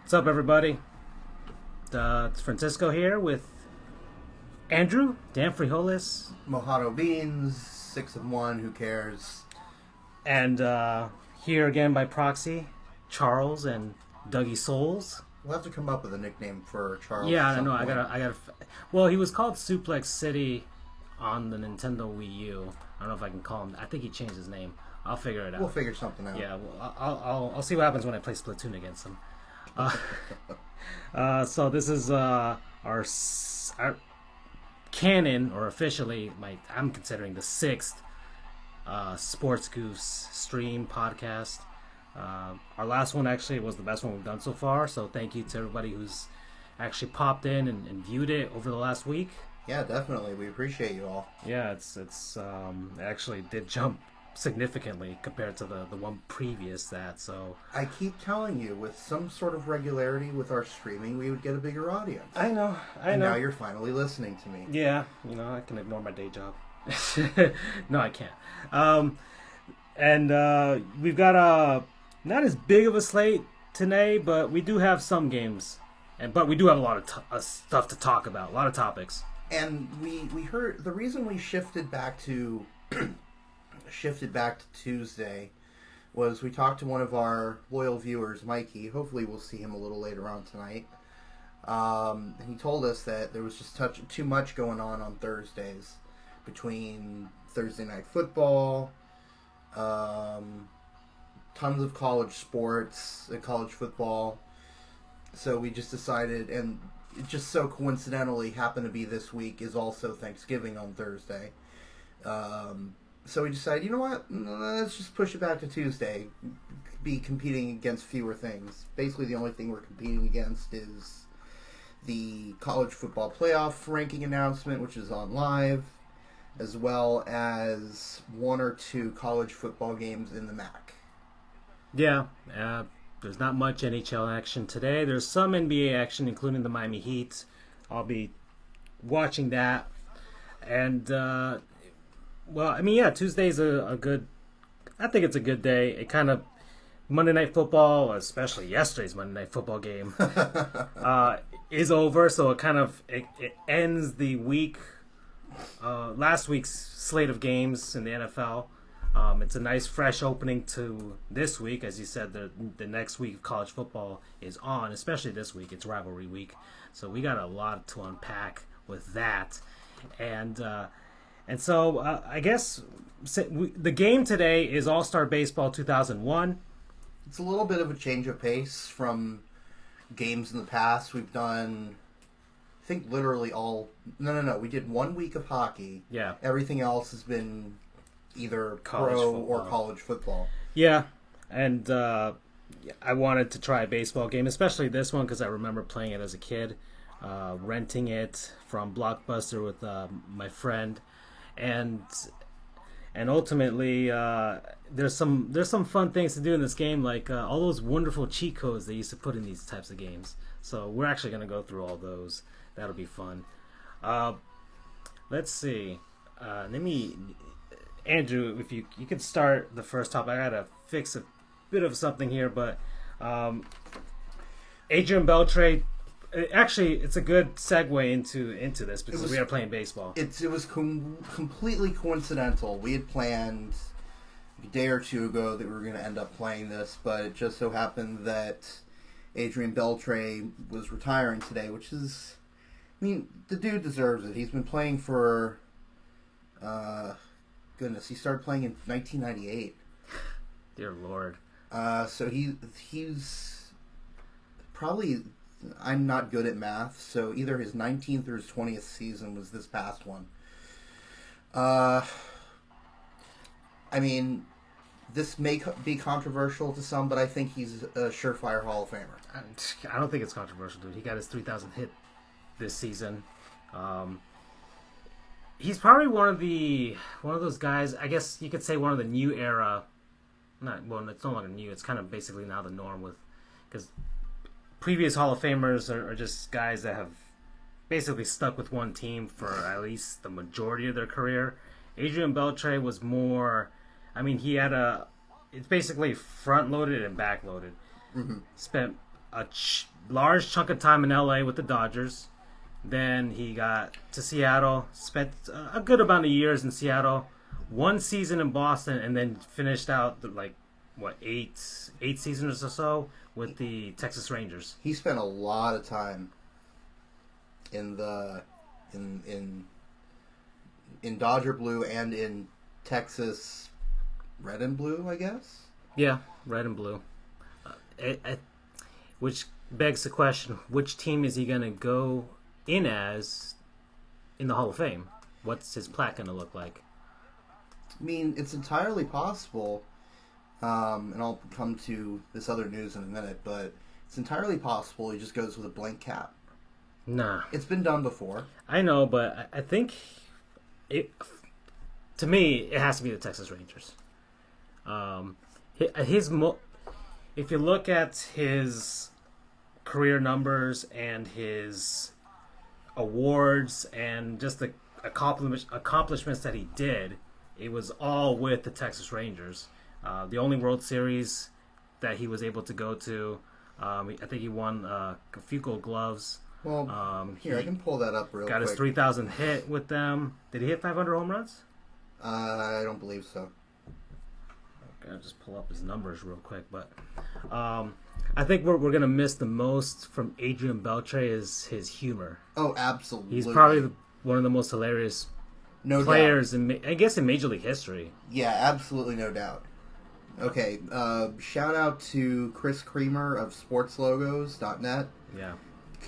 What's up, everybody? It's Francisco here with Andrew, Dan Frijoles, Mojado Beans, 6 of 1, who cares? and here again by proxy, Charles and Dougie Souls. We'll have to come up with a nickname for Charles. Yeah, at some I know. point. I gotta. Well, he was called Suplex City on the Nintendo Wii U. I don't know if I can call him. I think he changed his name. I'll figure it out. We'll figure something out. Yeah, well, I'll see what happens when I play Splatoon against him. So this is our canon, or officially, I'm considering the 6th Sports Goofs stream podcast. Our last one actually was the best one we've done so far, so thank you to everybody who's actually popped in and viewed it over the last week. Yeah, definitely. We appreciate you all. Yeah, it actually did jump significantly compared to the one previous that, so I keep telling you, with some sort of regularity with our streaming, we would get a bigger audience. I know. And now you're finally listening to me. Yeah, I can ignore my day job. No, I can't. And we've got not as big of a slate today, but we do have some games, but we do have a lot of stuff to talk about, a lot of topics. And we heard the reason we shifted back to Tuesday was we talked to one of our loyal viewers, Mikey. Hopefully we'll see him a little later on tonight. And he told us that there was just too much going on Thursdays, between Thursday night football, tons of college sports and college football. So we just decided, and it just so coincidentally happened to be this week is also Thanksgiving on Thursday. So we decided, you know what, let's just push it back to Tuesday, be competing against fewer things. Basically the only thing we're competing against is the college football playoff ranking announcement, which is on live, as well as 1 or 2 college football games in the MAC. Yeah, there's not much NHL action today. There's some NBA action, including the Miami Heat. I'll be watching that. And, Tuesday's a good... I think it's a good day. It kind of... Monday Night Football, especially yesterday's Monday Night Football game, is over. So it kind of... It ends the week... last week's slate of games in the NFL. It's a nice fresh opening to this week. As you said, the next week of college football is on, especially this week. It's rivalry week. So we got a lot to unpack with that. And so I guess the game today is All-Star Baseball 2001. It's a little bit of a change of pace from games in the past. We've done... I think literally all... No. We did 1 week of hockey. Yeah. Everything else has been either College pro football. or college football. Yeah. And I wanted to try a baseball game, especially this one, because I remember playing it as a kid, renting it from Blockbuster with my friend. And ultimately, there's some fun things to do in this game, like all those wonderful cheat codes they used to put in these types of games. So we're actually going to go through all those. That'll be fun. Let's see. Andrew, if you could start the first topic. I gotta fix a bit of something here, but Adrian Beltre. Actually, it's a good segue into this because we are playing baseball. It was completely coincidental. We had planned a day or two ago that we were going to end up playing this, but it just so happened that Adrian Beltre was retiring today, which is... I mean, the dude deserves it. He's been playing for... goodness, he started playing in 1998. Dear Lord. So he's probably... I'm not good at math, so either his 19th or his 20th season was this past one. I mean, this may be controversial to some, but I think he's a surefire Hall of Famer. I don't think it's controversial, dude. He got his 3,000th hit this season. He's probably one of those guys. I guess you could say one of the new era. It's no longer new. It's kind of basically now the norm because previous Hall of Famers are just guys that have basically stuck with one team for at least the majority of their career. Adrian Beltre was more... I mean, it's basically front-loaded and back-loaded. Mm-hmm. Spent large chunk of time in LA with the Dodgers. Then he got to Seattle, spent a good amount of years in Seattle, one season in Boston, and then finished out eight seasons or so with the Texas Rangers. He spent a lot of time in the in Dodger blue and in Texas red and blue, I guess. Yeah, red and blue. Which begs the question: which team is he going to go in as in the Hall of Fame? What's his plaque going to look like? I mean, it's entirely possible, and I'll come to this other news in a minute, but it's entirely possible he just goes with a blank cap. Nah. It's been done before. I know, but I think to me, it has to be the Texas Rangers. If you look at his career numbers and his awards and just the accomplishments that he did, it was all with the Texas Rangers. The only World Series that he was able to go to, I think he won a few Gold Gloves. Well, here, I can pull that up real quick. Got his 3,000 hit with them. Did he hit 500 home runs? I don't believe so. Okay, I'll just pull up his numbers real quick. But I think we're going to miss the most from Adrian Beltre is his humor. Oh, absolutely. He's probably one of the most hilarious players in Major League history. Yeah, absolutely, no doubt. Okay, shout out to Chris Creamer of SportsLogos.net. Yeah.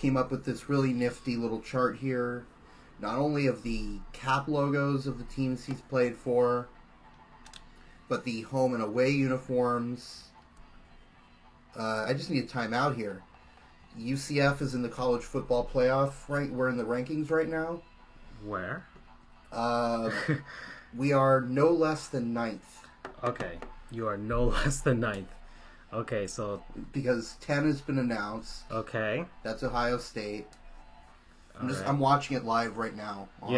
Came up with this really nifty little chart here, not only of the cap logos of the teams he's played for, but the home and away uniforms. I just need a timeout here. UCF is in the college football playoff, right? We're in the rankings right now. Where? We are no less than 9th. Okay, you are no less than 9th. Okay, so... Because 10 has been announced. Okay. That's Ohio State. I'm watching it live right now on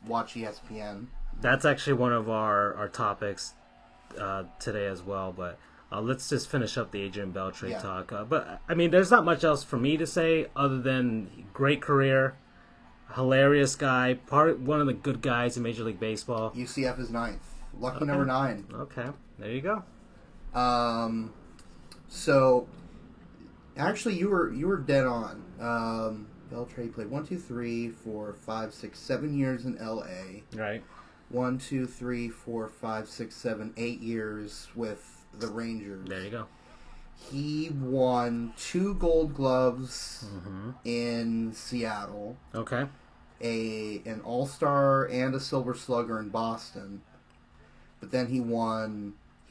Watch ESPN. That's actually one of our topics today as well, but let's just finish up the Adrian Beltre talk. But, I mean, there's not much else for me to say other than great career, hilarious guy, one of the good guys in Major League Baseball. UCF is 9th. Lucky number 9. Okay, there you go. So actually you were dead on. Beltre played 1, 2, 3, 4, 5, 6, 7 years in LA. Right. 1, 2, 3, 4, 5, 6, 7, 8 years with the Rangers. There you go. He won 2 Gold Gloves in Seattle. Okay. An All-Star and a Silver Slugger in Boston. But then he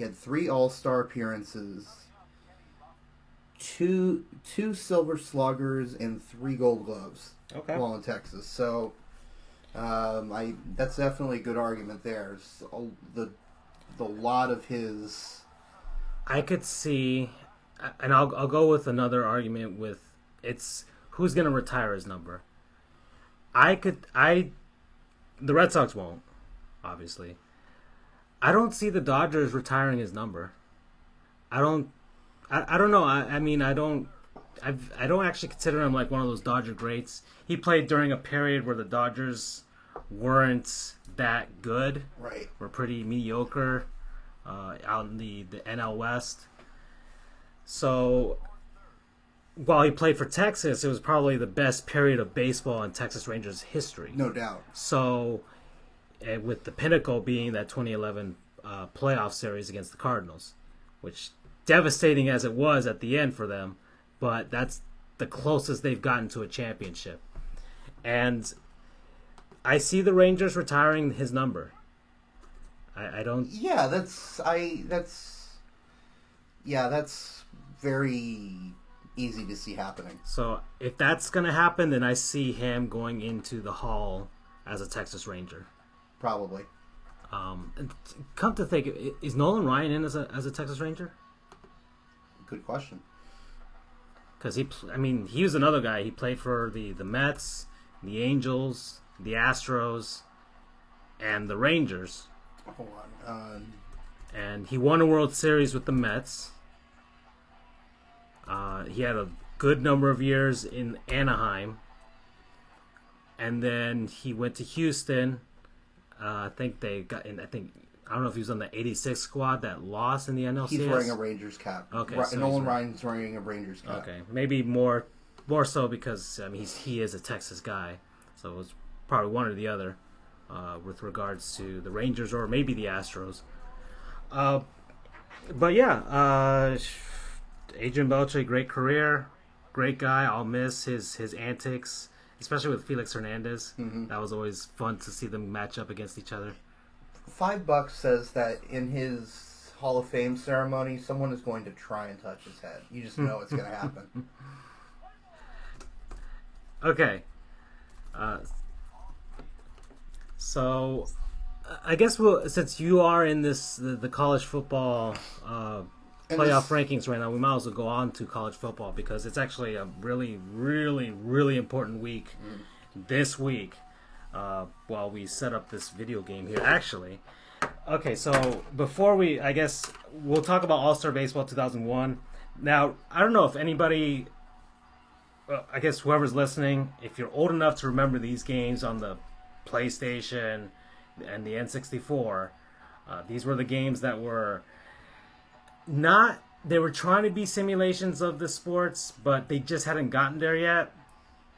had 3 All-Star appearances, 2 Silver Sluggers, and 3 Gold Gloves. Okay. While in Texas. So, that's definitely a good argument there. The lot of his... I could see, and I'll go with another argument with, it's who's going to retire his number. The Red Sox won't, obviously. I don't see the Dodgers retiring his number. I don't know. I don't actually consider him like one of those Dodger greats. He played during a period where the Dodgers weren't that good. Right. Were pretty mediocre out in the NL West. So while he played for Texas, it was probably the best period of baseball in Texas Rangers history. No doubt. So with the pinnacle being that 2011 playoff series against the Cardinals, which devastating as it was at the end for them, but that's the closest they've gotten to a championship. And I see the Rangers retiring his number. I don't. Yeah, that's very easy to see happening. So if that's gonna happen, then I see him going into the Hall as a Texas Ranger. Probably. And come to think, is Nolan Ryan in as a Texas Ranger? Good question. Because he was another guy. He played for the Mets, the Angels, the Astros, and the Rangers. Hold on. And he won a World Series with the Mets. He had a good number of years in Anaheim, and then he went to Houston. I think they got in. I don't know if he was on the '86 squad that lost in the NLCS. He's wearing a Rangers cap. Okay, so Nolan Ryan's wearing a Rangers cap. Okay, maybe more so because he is a Texas guy, so it was probably one or the other with regards to the Rangers or maybe the Astros. But yeah, Adrian Beltre, great career, great guy. I'll miss his antics, especially with Felix Hernandez. Mm-hmm. That was always fun to see them match up against each other. $5 says that in his Hall of Fame ceremony, someone is going to try and touch his head. You just know it's going to happen. Okay. So, I guess since you are in the college football playoff rankings right now, we might as well go on to college football because it's actually a really, really, really important week this week. While we set up this video game here, actually. Okay, so before I guess we'll talk about All-Star Baseball 2001. Now, I don't know if anybody, I guess whoever's listening, if you're old enough to remember these games on the PlayStation and the N64, these were the games that were they were trying to be simulations of the sports, but they just hadn't gotten there yet.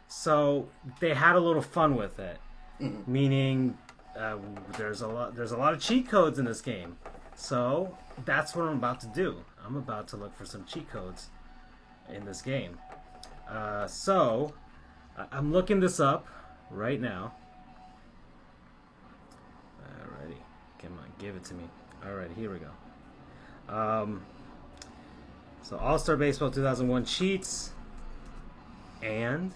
So they had a little fun with it. Mm-hmm. Meaning, there's a lot of cheat codes in this game. So that's what I'm about to do. I'm about to look for some cheat codes in this game. So I'm looking this up right now. Alrighty, come on, give it to me. Alright, here we go. So All-Star Baseball 2001 cheats and.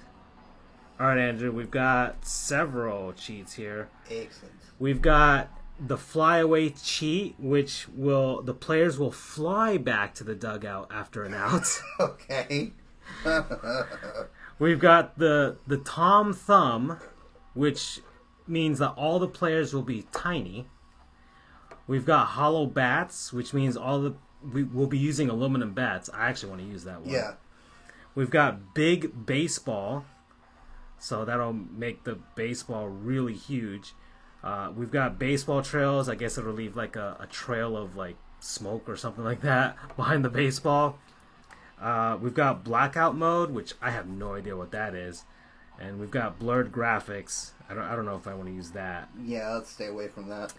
All right, Andrew, we've got several cheats here. Excellent. We've got the flyaway cheat, which the players will fly back to the dugout after an out. Okay. We've got the Tom Thumb, which means that all the players will be tiny. We've got hollow bats, which means we will be using aluminum bats. I actually want to use that one. Yeah. We've got big baseball. So that'll make the baseball really huge. We've got baseball trails. I guess it'll leave like a trail of like smoke or something like that behind the baseball. We've got blackout mode, which I have no idea what that is. And we've got blurred graphics. I don't know if I want to use that. Yeah, let's stay away from that.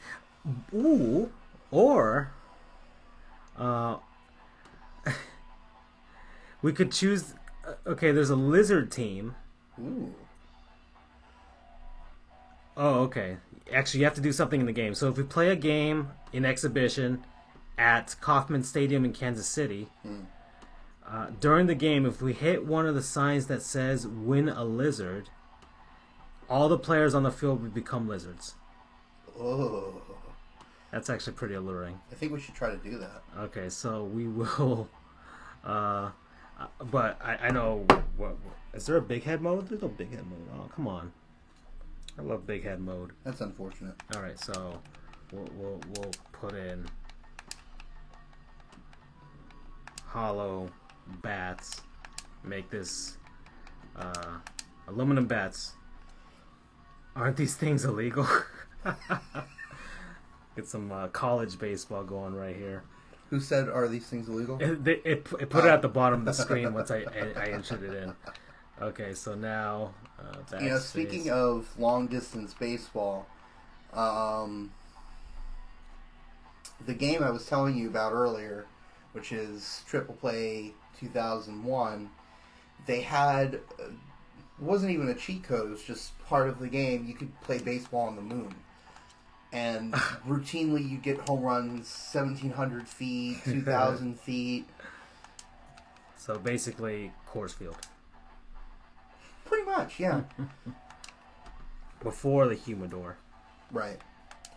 Ooh, or we could choose. Okay, there's a lizard team. Ooh. Oh, okay. Actually, you have to do something in the game. So if we play a game in exhibition at Kauffman Stadium in Kansas City, during the game, if we hit one of the signs that says win a lizard, all the players on the field would become lizards. Oh. That's actually pretty alluring. I think we should try to do that. Okay, so we will... but I know... Is there a big head mode? There's no big head mode. Oh, come on. I love big head mode. That's unfortunate. All right, so we'll put in hollow bats. Make this aluminum bats. Aren't these things illegal? Get some college baseball going right here. Who said are these things illegal? It put it at the bottom of the screen once I entered it in. Okay, so now... speaking of long-distance baseball, the game I was telling you about earlier, which is Triple Play 2001, they had... it wasn't even a cheat code, it was just part of the game. You could play baseball on the moon. And routinely you get home runs 1,700 feet, 2,000 feet. So basically, Coors Field. Pretty much, yeah. Before the humidor. Right.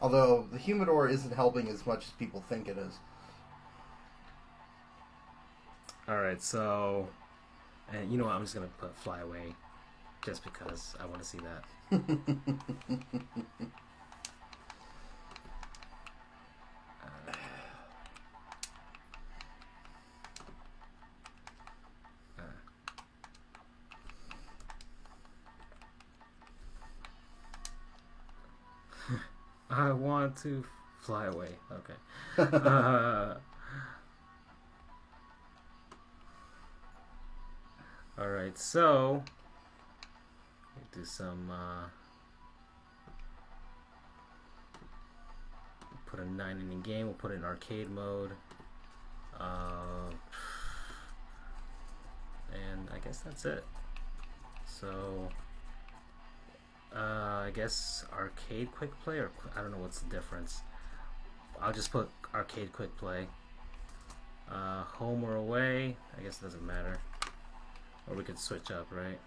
Although the humidor isn't helping as much as people think it is. Alright, so... And you know what, I'm just going to put fly away. Just because I want to see that. I want to fly away. Okay. All right, so we'll do some. Put a 9-inning game. We'll put it in arcade mode. And I guess that's it. So, I guess arcade quick play, or I don't know what's the difference. I'll just put arcade quick play. Home or away, I guess it doesn't matter. Or we could switch up, right?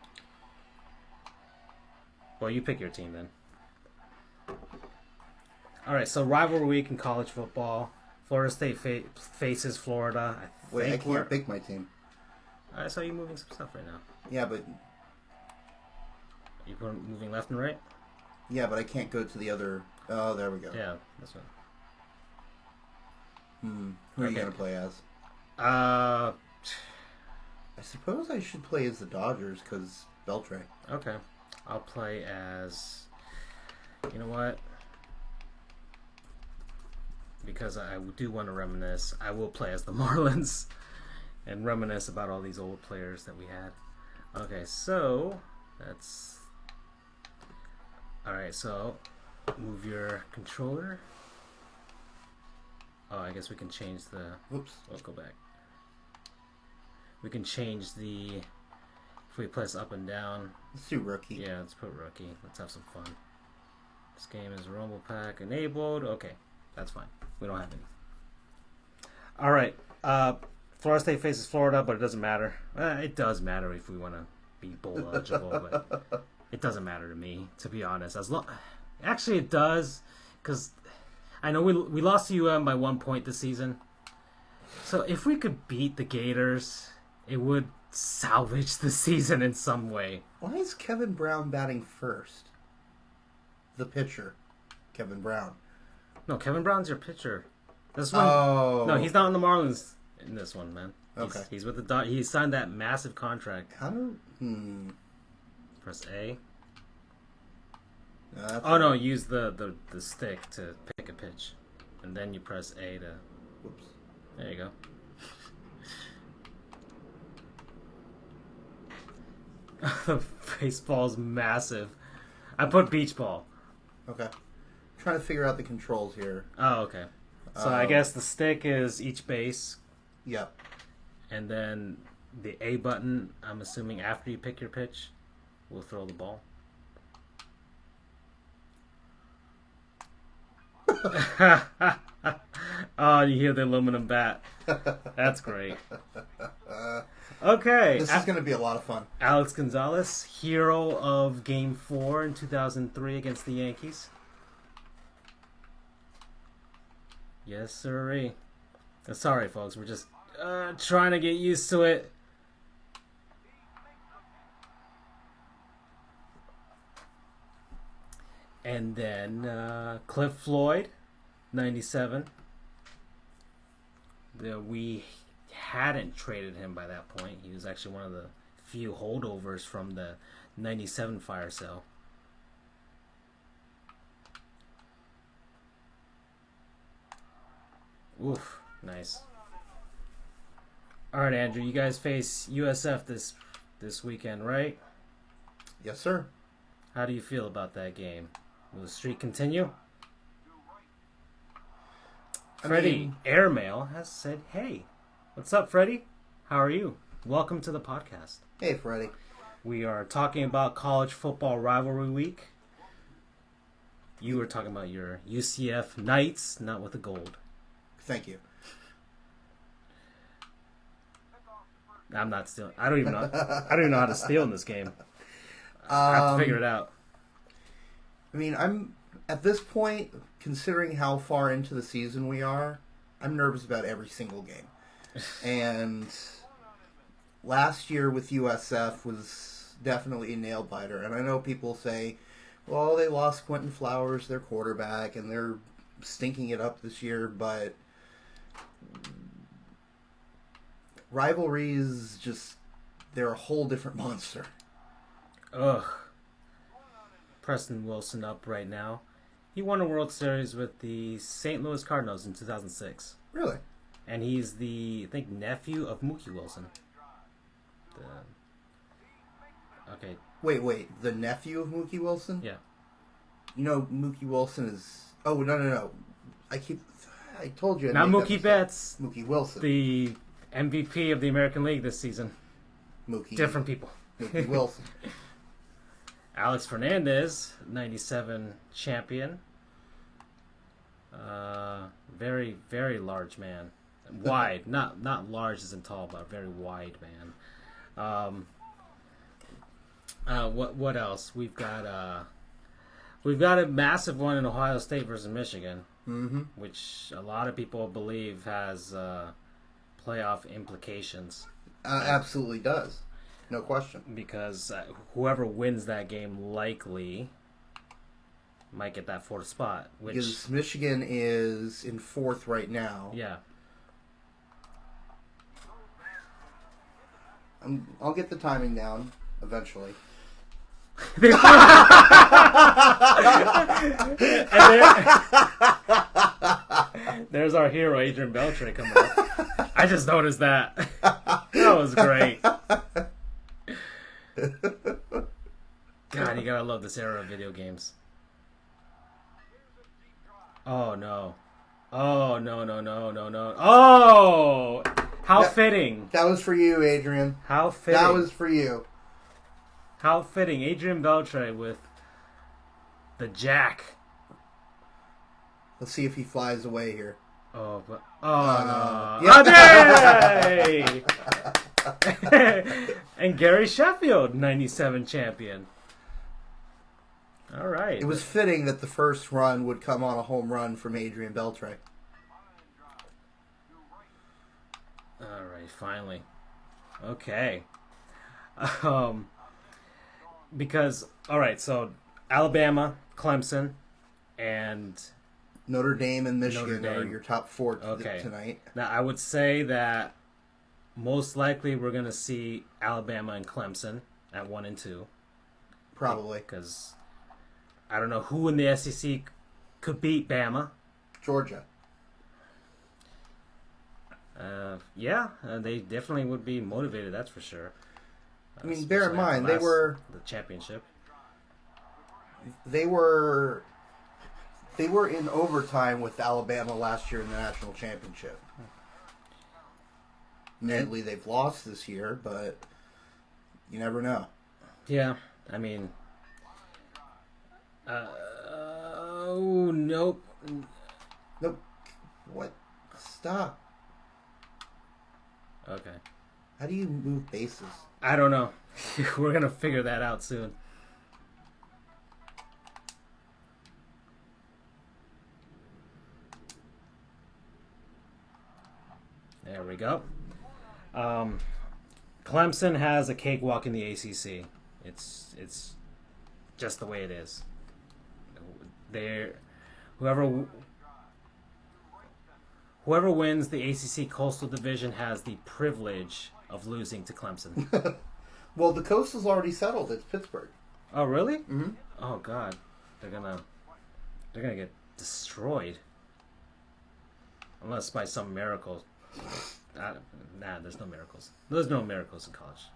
Well, you pick your team then. Alright, so rivalry week in college football. Florida State faces Florida. Wait, I can't pick my team. I saw you moving some stuff right now. Yeah, but... You moving left and right? Yeah, but I can't go to the other... Oh, there we go. Yeah, that's right. Who are you going to play as? I suppose I should play as the Dodgers, because Beltre. Okay. I'll play as... You know what? Because I do want to reminisce, I will play as the Marlins and reminisce about all these old players that we had. Okay, so that's... Alright, so move your controller. Oh, I guess we can change the... Whoops. Let's go back. We can change the... If we press up and down. Let's do rookie. Yeah, let's put rookie. Let's have some fun. This game is Rumble Pack enabled. Okay, that's fine. We don't have any. All right. Florida State faces Florida, but it doesn't matter. It does matter if we want to be bowl eligible, but it doesn't matter to me, to be honest. Actually, it does, because I know we lost to UM by 1 point this season. So if we could beat the Gators, it would salvage the season in some way. Why is Kevin Brown batting first? The pitcher, Kevin Brown. No, Kevin Brown's your pitcher. This one. Oh. No, he's not on the Marlins in this one, man. Okay. He's with the he signed that massive contract. How do... Press A. No, no, use the stick to pick a pitch. And then you press A to... Whoops. There you go. The baseball's massive. I put beach ball. Okay. Trying to figure out the controls here. Oh, okay. So I guess the stick is each base. Yep. And then the A button, I'm assuming after you pick your pitch, will throw the ball. Oh, you hear the aluminum bat. That's great. Okay. This is going to be a lot of fun. Alex Gonzalez, hero of Game 4 in 2003 against the Yankees. Yes, sirree. Sorry, folks. We're just trying to get used to it. And then Cliff Floyd, 97. We hadn't traded him by that point. He was actually one of the few holdovers from the 97 fire sale. Oof, nice. All right, Andrew, you guys face USF this weekend, right? Yes, sir. How do you feel about that game? Will the streak continue? Freddie Airmail has said, hey, what's up, Freddie? How are you? Welcome to the podcast. Hey, Freddie. We are talking about college football rivalry week. You were talking about your UCF Knights, not with the gold. Thank you. I'm not stealing. I don't even know how to steal in this game. I have to figure it out. I mean, I'm at this point, considering how far into the season we are, I'm nervous about every single game. And last year with USF was definitely a nail biter. And I know people say, well, they lost Quentin Flowers, their quarterback, and they're stinking it up this year, but rivalries just, they're a whole different monster. Ugh. Preston Wilson up right now. He won a World Series with the St. Louis Cardinals in 2006. Really? And he's the, I think, nephew of Mookie Wilson. Okay. Wait. The nephew of Mookie Wilson? Yeah. You know, Mookie Wilson is... Oh, no. I told you. Not Mookie Betts. Mookie Wilson. The MVP of the American League this season. Mookie. Different people. Mookie Wilson. Alex Fernandez, 97 champion. Very, very large man. Wide. not large as in tall, but a very wide man. What else? We've got a massive one in Ohio State versus Michigan, which a lot of people believe has playoff implications. Absolutely does. No question. Because whoever wins that game likely might get that fourth spot. Because Michigan is in fourth right now. Yeah. I'll get the timing down eventually. There's our hero, Adrian Beltre, coming up. I just noticed that. That was great. God, you gotta love this era of video games. Oh, no. Oh, no. Oh! How fitting. That was for you, Adrian. How fitting. That was for you. How fitting. Adrian Beltre with the jack. Let's see if he flies away here. Oh, no. Yeah. And Gary Sheffield, 97 champion. All right. It was fitting that the first run would come on a home run from Adrian Beltre. All right, finally. Okay. Because, all right, so Alabama, Clemson, and Notre Dame and Michigan Notre are Dame. your top four tonight. Now, I would say that most likely we're going to see Alabama and Clemson at 1 and 2. Probably. Because I don't know who in the SEC could beat Bama. Georgia. They definitely would be motivated, that's for sure. I mean, bear in mind, they were... The championship. They were in overtime with Alabama last year in the national championship. Admittedly, they've lost this year, but you never know. Yeah, I mean... nope. Nope. What? Stop. Okay. How do you move bases? I don't know. We're going to figure that out soon. There we go. Clemson has a cakewalk in the ACC. It's just the way it is. Whoever wins the ACC Coastal Division has the privilege of losing to Clemson. Well, the Coastal's already settled. It's Pittsburgh. Oh, really? Mm-hmm. Oh, God. They're gonna get destroyed. Unless by some miracle. There's no miracles. There's no miracles in college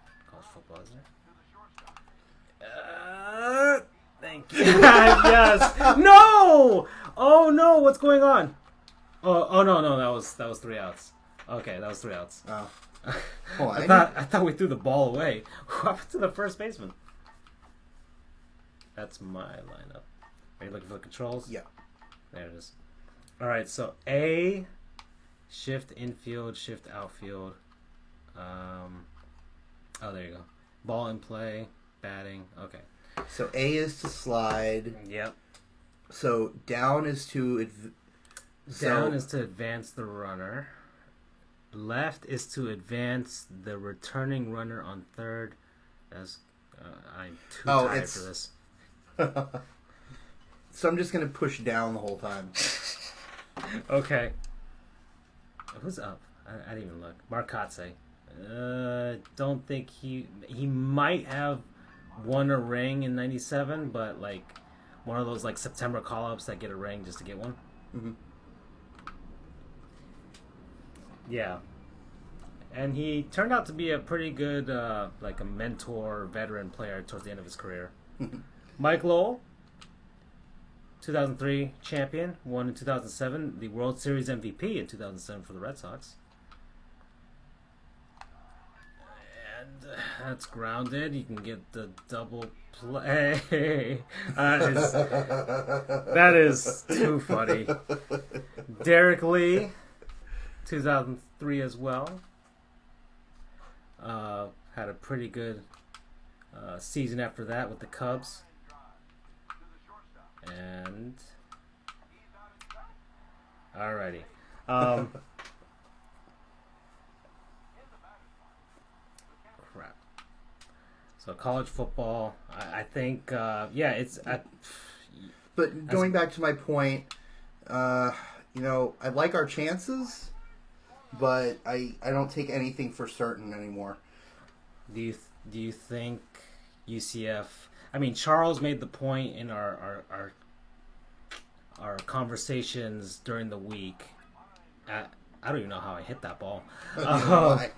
football, is there? Thank you. Yes. No. Oh no. What's going on? Oh no. That was 3 outs. Okay, that was 3 outs. Oh. I thought we threw the ball away. What happened to the first baseman? That's my lineup. Are you looking for the controls? Yeah. There it is. All right. So A, shift infield, shift outfield. There you go. Ball in play, batting. Okay. So A is to slide. Yep. So down is to advance the runner. Left is to advance the returning runner on third. I'm too tired for this. So I'm just going to push down the whole time. Okay. Who's up? I didn't even look. Marcotte. Don't think he might have won a ring in '97, but like one of those like September call-ups that get a ring just to get one. Mm-hmm. Yeah. And he turned out to be a pretty good, like a mentor, veteran player towards the end of his career. Mike Lowell, 2003 champion, won in 2007, the World Series MVP in 2007 for the Red Sox. And that's grounded. You can get the double play. That is too funny. Derek Lee, 2003 as well. Had a pretty good season after that with the Cubs. And alrighty. Crap. So college football, I think, it's. But going back to my point, I like our chances, but I don't take anything for certain anymore. Do you think UCF? I mean, Charles made the point in our conversations during the week. I don't even know how I hit that ball. I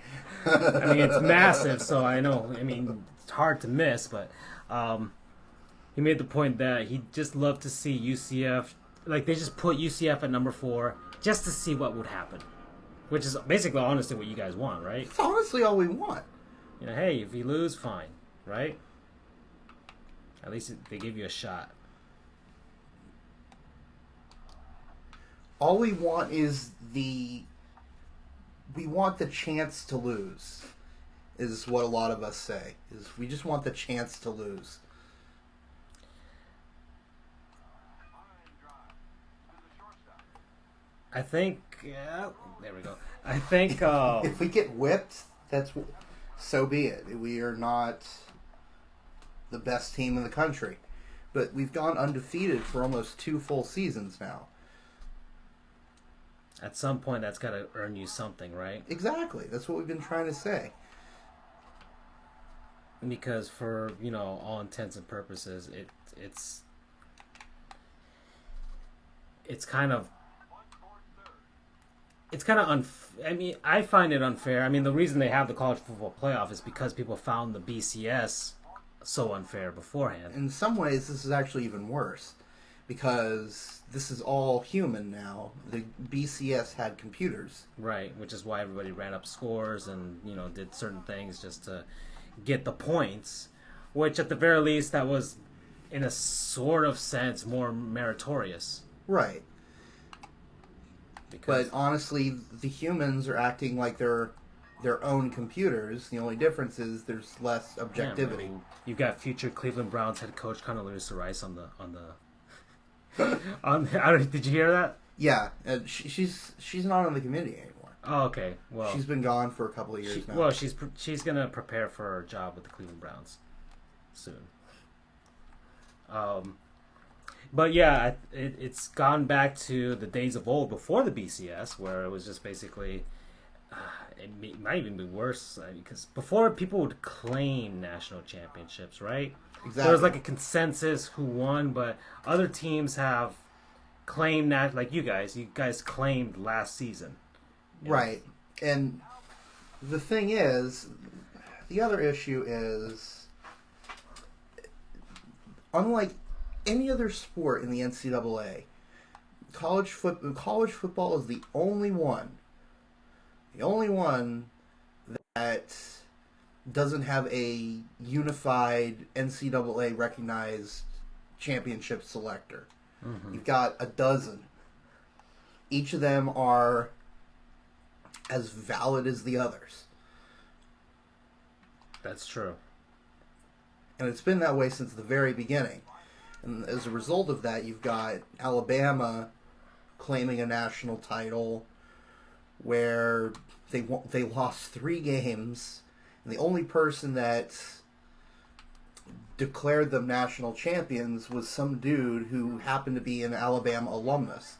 mean, it's massive, so I know. I mean, it's hard to miss, but he made the point that he'd just love to see UCF. Like, they just put UCF at number 4 just to see what would happen. Which is basically, honestly, what you guys want, right? It's honestly all we want. Hey, if you lose, fine, right? At least they give you a shot. All we want is we want the chance to lose, is what a lot of us say. Is we just want the chance to lose. I think, there we go. I think if we get whipped, so be it. We are not the best team in the country, but we've gone undefeated for almost 2 full seasons now. At some point, that's got to earn you something, right? Exactly. That's what we've been trying to say. Because for, all intents and purposes, it's kind of I mean, I find it unfair. I mean, the reason they have the college football playoff is because people found the BCS so unfair beforehand. In some ways, this is actually even worse, because this is all human now. The BCS had computers. Right, which is why everybody ran up scores and, did certain things just to get the points, which at the very least, that was, in a sort of sense, more meritorious. Right. But honestly, the humans are acting like they're their own computers. The only difference is there's less objectivity. Yeah, I mean, you've got future Cleveland Browns head coach Condoleezza Rice on the did you hear that? Yeah, she's not on the committee anymore. Oh, okay. Well, she's been gone for a couple of years now. Well, she's gonna prepare for her job with the Cleveland Browns soon. But yeah, it's gone back to the days of old before the BCS, where it was just basically, it might even be worse, because before people would claim national championships, right? Exactly. There was like a consensus who won, but other teams have claimed that, like you guys claimed last season. Right. And the thing is, the other issue is, unlike any other sport in the NCAA, college football is the only one that doesn't have a unified NCAA recognized championship selector. Mm-hmm. You've got a dozen. Each of them are as valid as the others. That's true. And it's been that way since the very beginning. And as a result of that, you've got Alabama claiming a national title where they lost 3 games, and the only person that declared them national champions was some dude who happened to be an Alabama alumnus.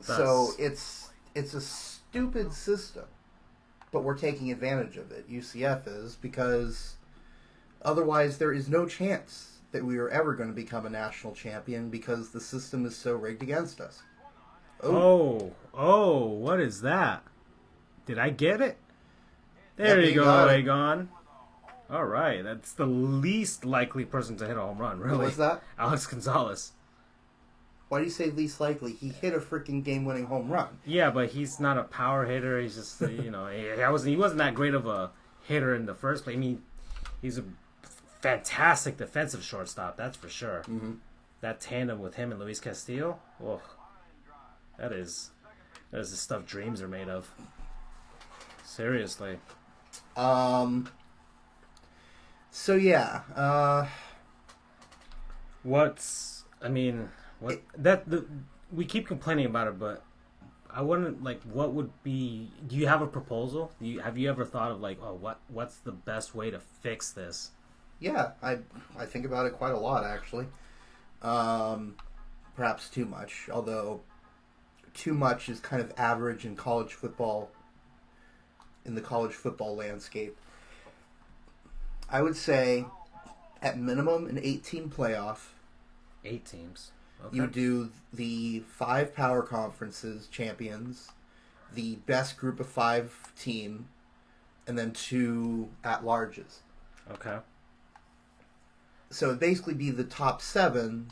So it's a stupid system, but we're taking advantage of it. UCF is, because Otherwise, there is no chance that we are ever going to become a national champion because the system is so rigged against us. Oh, what is that? Did I get it? There Yep, you go, got it. Egon. All right, that's the least likely person to hit a home run, really. What was that? Alex Gonzalez. Why do you say least likely? He hit a freaking game-winning home run. Yeah, but he's not a power hitter. He's just, he wasn't that great of a hitter in the first place. I mean, he's a fantastic defensive shortstop, that's for sure. Mm-hmm. That tandem with him and Luis Castillo, oh, that is the stuff dreams are made of. Seriously. So yeah. We keep complaining about it, but I wouldn't what would be? Do you have a proposal? Have you ever thought of what's the best way to fix this? Yeah, I think about it quite a lot actually. Perhaps too much, although too much is kind of average in college football. In the college football landscape, I would say, at minimum, an 8-team playoff. 8 teams. Okay. You do the 5 power conferences champions, the best group of 5 team, and then 2 at-larges. Okay. So it'd basically be the top 7.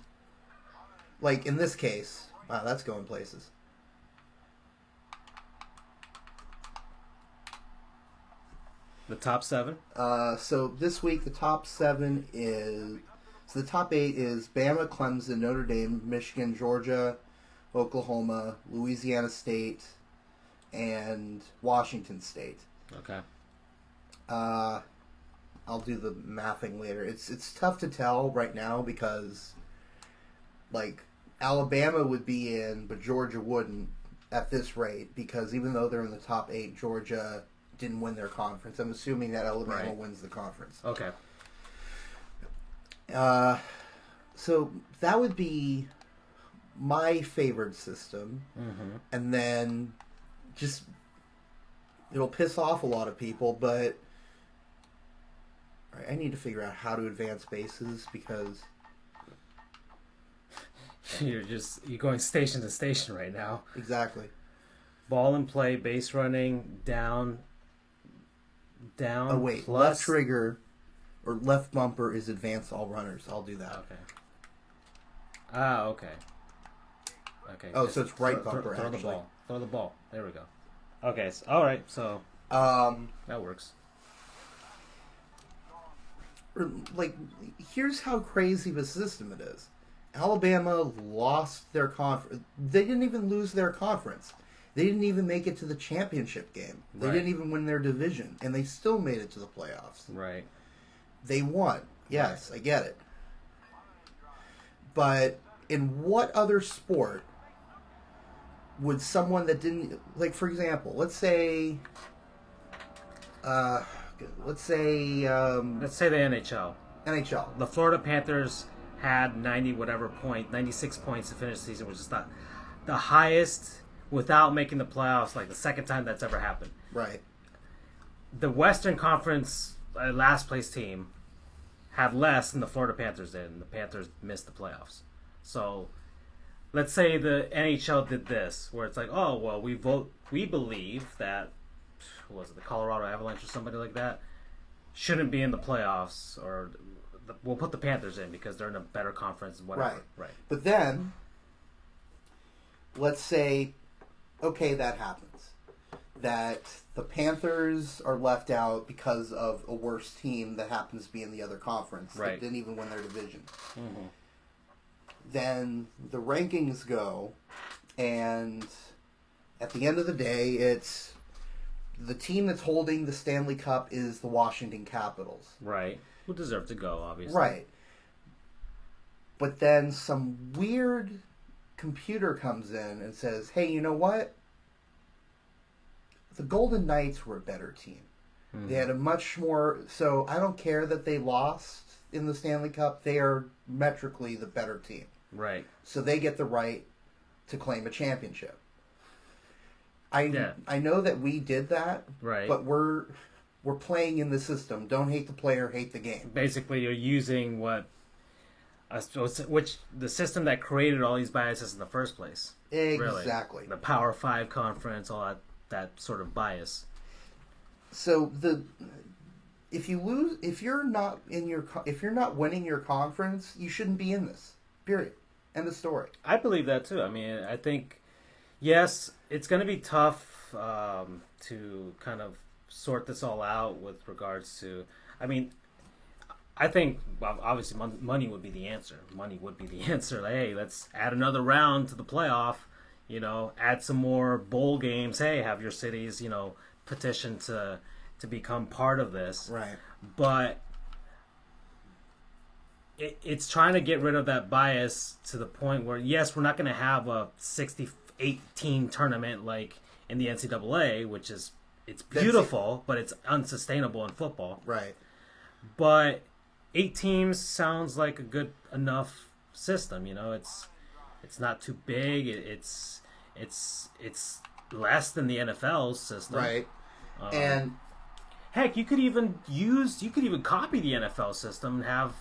Like in this case, wow, that's going places. The top 7? So this week the top 7 is... So the top 8 is Bama, Clemson, Notre Dame, Michigan, Georgia, Oklahoma, Louisiana State, and Washington State. Okay. I'll do the mathing later. It's tough to tell right now because, Alabama would be in, but Georgia wouldn't at this rate because even though they're in the top 8, Georgia didn't win their conference. I'm assuming that Alabama wins the conference. Okay. So that would be my favored system. Mm-hmm. And then just, it'll piss off a lot of people, but I need to figure out how to advance bases because you're going station to station right now. Exactly. Ball in play, base running, down. Oh wait, plus... left trigger or left bumper is advance all runners. I'll do that. Okay. Okay. Oh, so it's right bumper. Throw actually. the ball. Throw the ball. There we go. Okay. So, all right. So that works. Here's how crazy of a system it is. Alabama lost their conference. They didn't even lose their conference. They didn't even make it to the championship game. They didn't even win their division, and they still made it to the playoffs. Right. They won. Yes, I get it. But in what other sport would someone that didn't, for example, let's say the NHL. NHL. The Florida Panthers had 96 points to finish the season, which is the highest without making the playoffs, the second time that's ever happened. Right. The Western Conference last place team had less than the Florida Panthers did, and the Panthers missed the playoffs. So let's say the NHL did this, where it's we believe that, who was it, the Colorado Avalanche or somebody like that, shouldn't be in the playoffs, or we'll put the Panthers in because they're in a better conference, whatever. Right. But then, let's say, okay, that happens. That the Panthers are left out because of a worse team that happens to be in the other conference. Right. That didn't even win their division. Mm-hmm. Then the rankings go, and at the end of the day, it's the team that's holding the Stanley Cup is the Washington Capitals. Right. Who deserve to go, obviously. Right. But then some weird computer comes in and says, hey, you know what? The Golden Knights were a better team. Mm-hmm. They had a much more... So I don't care that they lost in the Stanley Cup. They are metrically the better team. Right. So they get the right to claim a championship. I know that we did that. Right. But we're we're playing in the system. Don't hate the player, hate the game. Basically, you're using which the system that created all these biases in the first place. Exactly. Really. The Power 5 conference, all that sort of bias. So if you're not winning your conference, you shouldn't be in this. Period. End of story. I believe that too. I mean, I think yes, it's going to be tough to kind of sort this all out with regards to. I mean, I think obviously money would be the answer. Money would be the answer. Like, hey, let's add another round to the playoff. Add some more bowl games. Hey, have your cities, petition to become part of this. Right. But it's trying to get rid of that bias to the point where, yes, we're not going to have a 68-team tournament like in the NCAA, which is it's beautiful, but it's unsustainable in football. Right. But 8 teams sounds like a good enough system. It's not too big. It's less than the NFL's system. Right. And heck, you could even copy the NFL system and have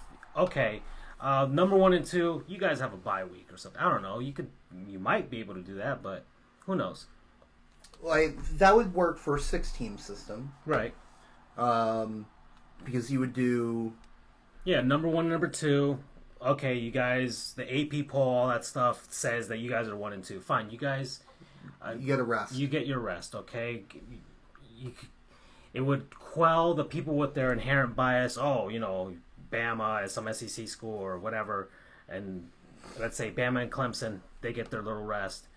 number 1 and 2, you guys have a bye week or something. I don't know. You might be able to do that, but who knows? Like that would work for a 6-team system, right? Because you would do number 1, number 2. Okay, you guys, the AP poll, all that stuff says that you guys are 1 and 2. Fine, you guys, you get a rest. You get your rest, okay? It would quell the people with their inherent bias. Oh, Bama is some SEC school or whatever, and let's say Bama and Clemson, they get their little rest.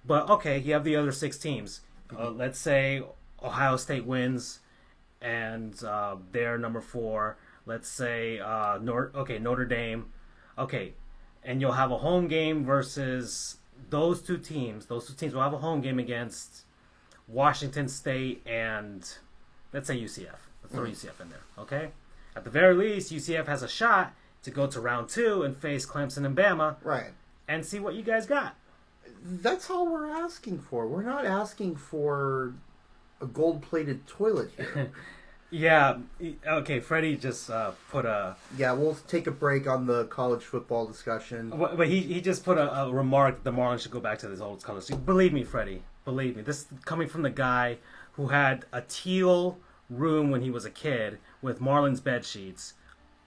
But okay, you have the other 6 teams. Let's say Ohio State wins, and they're number 4. Let's say Notre Dame. Okay, and you'll have a home game versus those two teams. Those 2 teams will have a home game against Washington State and let's say UCF. Let's throw UCF in there. Okay, at the very least, UCF has a shot to go to round 2 and face Clemson and Bama. Right. And see what you guys got. That's all we're asking for. We're not asking for a gold-plated toilet here. Yeah. Okay, Freddie just put a... Yeah, we'll take a break on the college football discussion. But he just put a remark that the Marlins should go back to this old color scheme. Believe me, Freddie. Believe me. This is coming from the guy who had a teal room when he was a kid with Marlins bed sheets.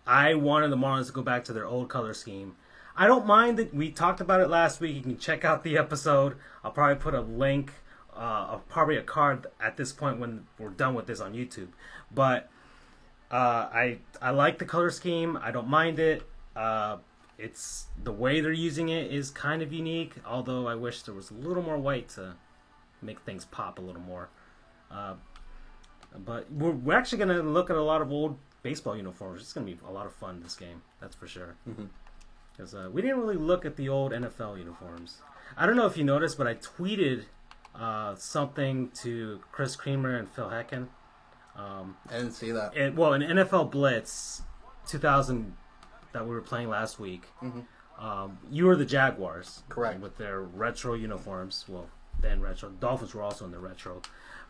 I wanted the Marlins to go back to their old color scheme. I don't mind that we talked about it last week. You can check out the episode. I'll probably put a link, probably a card at this point when we're done with this on YouTube. But I like the color scheme. I don't mind it. It's the way they're using it is kind of unique. Although I wish there was a little more white to make things pop a little more. But we're actually going to look at a lot of old baseball uniforms. It's going to be a lot of fun this game. That's for sure. Because we didn't really look at the old NFL uniforms. I don't know if you noticed, but I tweeted something to Chris Creamer and Phil Hecken. I didn't see that. In NFL Blitz 2000 that we were playing last week, you were the Jaguars. Correct. With their retro uniforms. Well, then retro. Dolphins were also in the retro.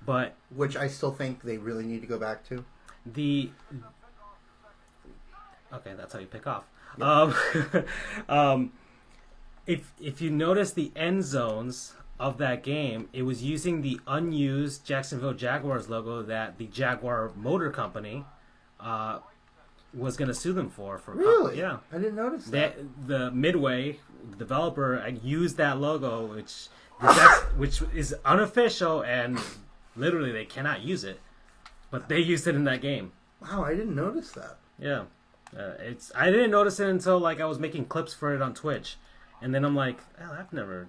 But which I still think they really need to go back to. Okay, that's how you pick off. Yep. If you notice the end zones of that game, it was using the unused Jacksonville Jaguars logo that the Jaguar Motor Company was going to sue them for. Really? Yeah. I didn't notice that. The Midway developer used that logo, which is unofficial, and literally they cannot use it. But they used it in that game. Wow, I didn't notice that. Yeah. I didn't notice it until I was making clips for it on Twitch. And then I'm like,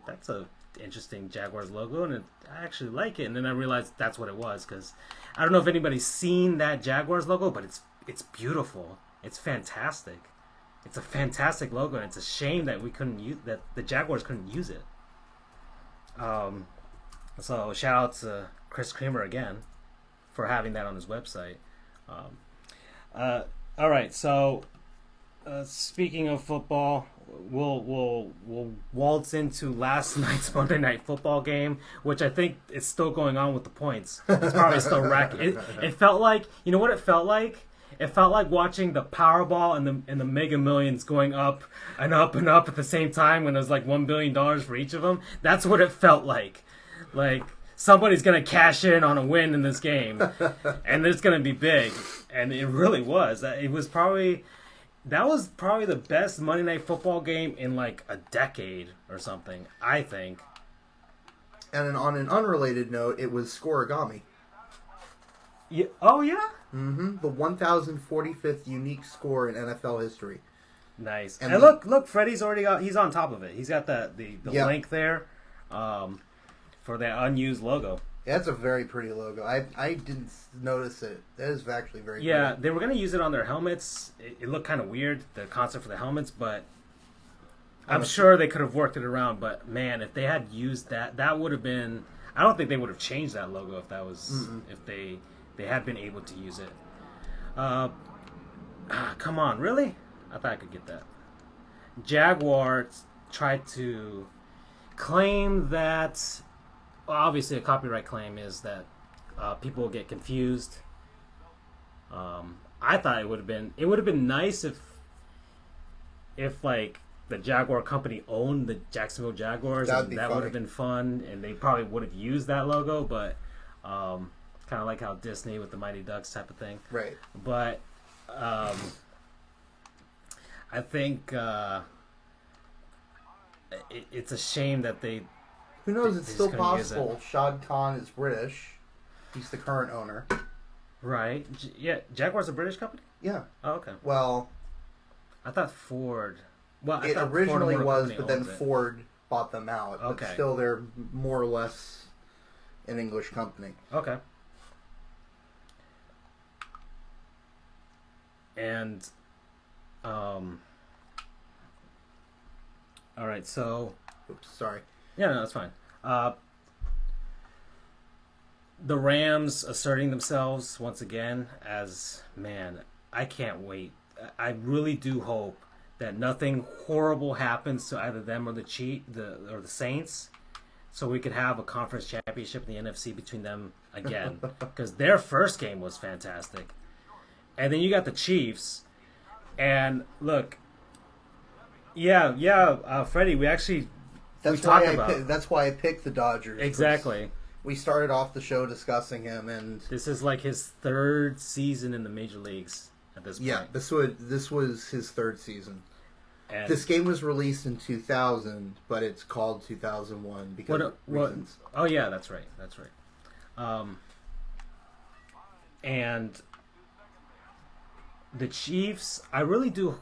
that's a interesting Jaguars logo, and I actually like it. And then I realized that's what it was, because I don't know if anybody's seen that Jaguars logo, but it's beautiful. It's fantastic. It's a fantastic logo, and it's a shame that that the Jaguars couldn't use it. So shout out to Chris Creamer again for having that on his website. All right, so speaking of football, we'll waltz into last night's Monday Night Football game, which I think is still going on with the points. It's probably still racking. It felt like, you know what it felt like? It felt like watching the Powerball and the Mega Millions going up and up and up at the same time when it was like $1 billion for each of them. That's what it felt like. Like, somebody's going to cash in on a win in this game, and it's going to be big. And it really was. That was probably the best Monday Night Football game in like a decade or something, I think. And on an unrelated note, it was Scoregami. Yeah. Oh, yeah? Mm-hmm. The 1,045th unique score in NFL history. Nice. And look, Freddie's he's on top of it. He's got the link there for that unused logo. Yeah, that's a very pretty logo. I didn't notice it. That is actually very Yeah, pretty. they were going to use it on their helmets. It looked kind of weird, the concept for the helmets, but I'm sure they could have worked it around. But, man, if they had used that would have been... I don't think they would have changed that logo if that was... if they had been able to use it. Come on, really? I thought I could get that. Jaguars tried to claim that... Well, obviously, a copyright claim is that people will get confused. I thought it would have been nice if like the Jaguar company owned the Jacksonville Jaguars. That would have been fun, and they probably would have used that logo. But kind of like how Disney with the Mighty Ducks type of thing, right? But I think it's a shame that they. Who knows? It's still possible. Shad Khan is British. He's the current owner. Right. Yeah. Jaguar's a British company? Yeah. Oh, okay. Well, I thought Ford... Well, it originally was, but then Ford bought them out. Okay. But still, they're more or less an English company. Okay. And, all right, so... Oops, sorry. Yeah, no, that's fine. The Rams asserting themselves once again as, man, I can't wait. I really do hope that nothing horrible happens to either them or the Saints, so we could have a conference championship in the NFC between them again, because their first game was fantastic. And then you got the Chiefs, and look, Freddie, we actually... That's why I picked the Dodgers. Exactly. We started off the show discussing him, and this is like his third season in the major leagues at this point. Yeah, this was his third season. And this game was released in 2000, but it's called 2001 because of reasons. Oh yeah, that's right. That's right. And the Chiefs, I really do.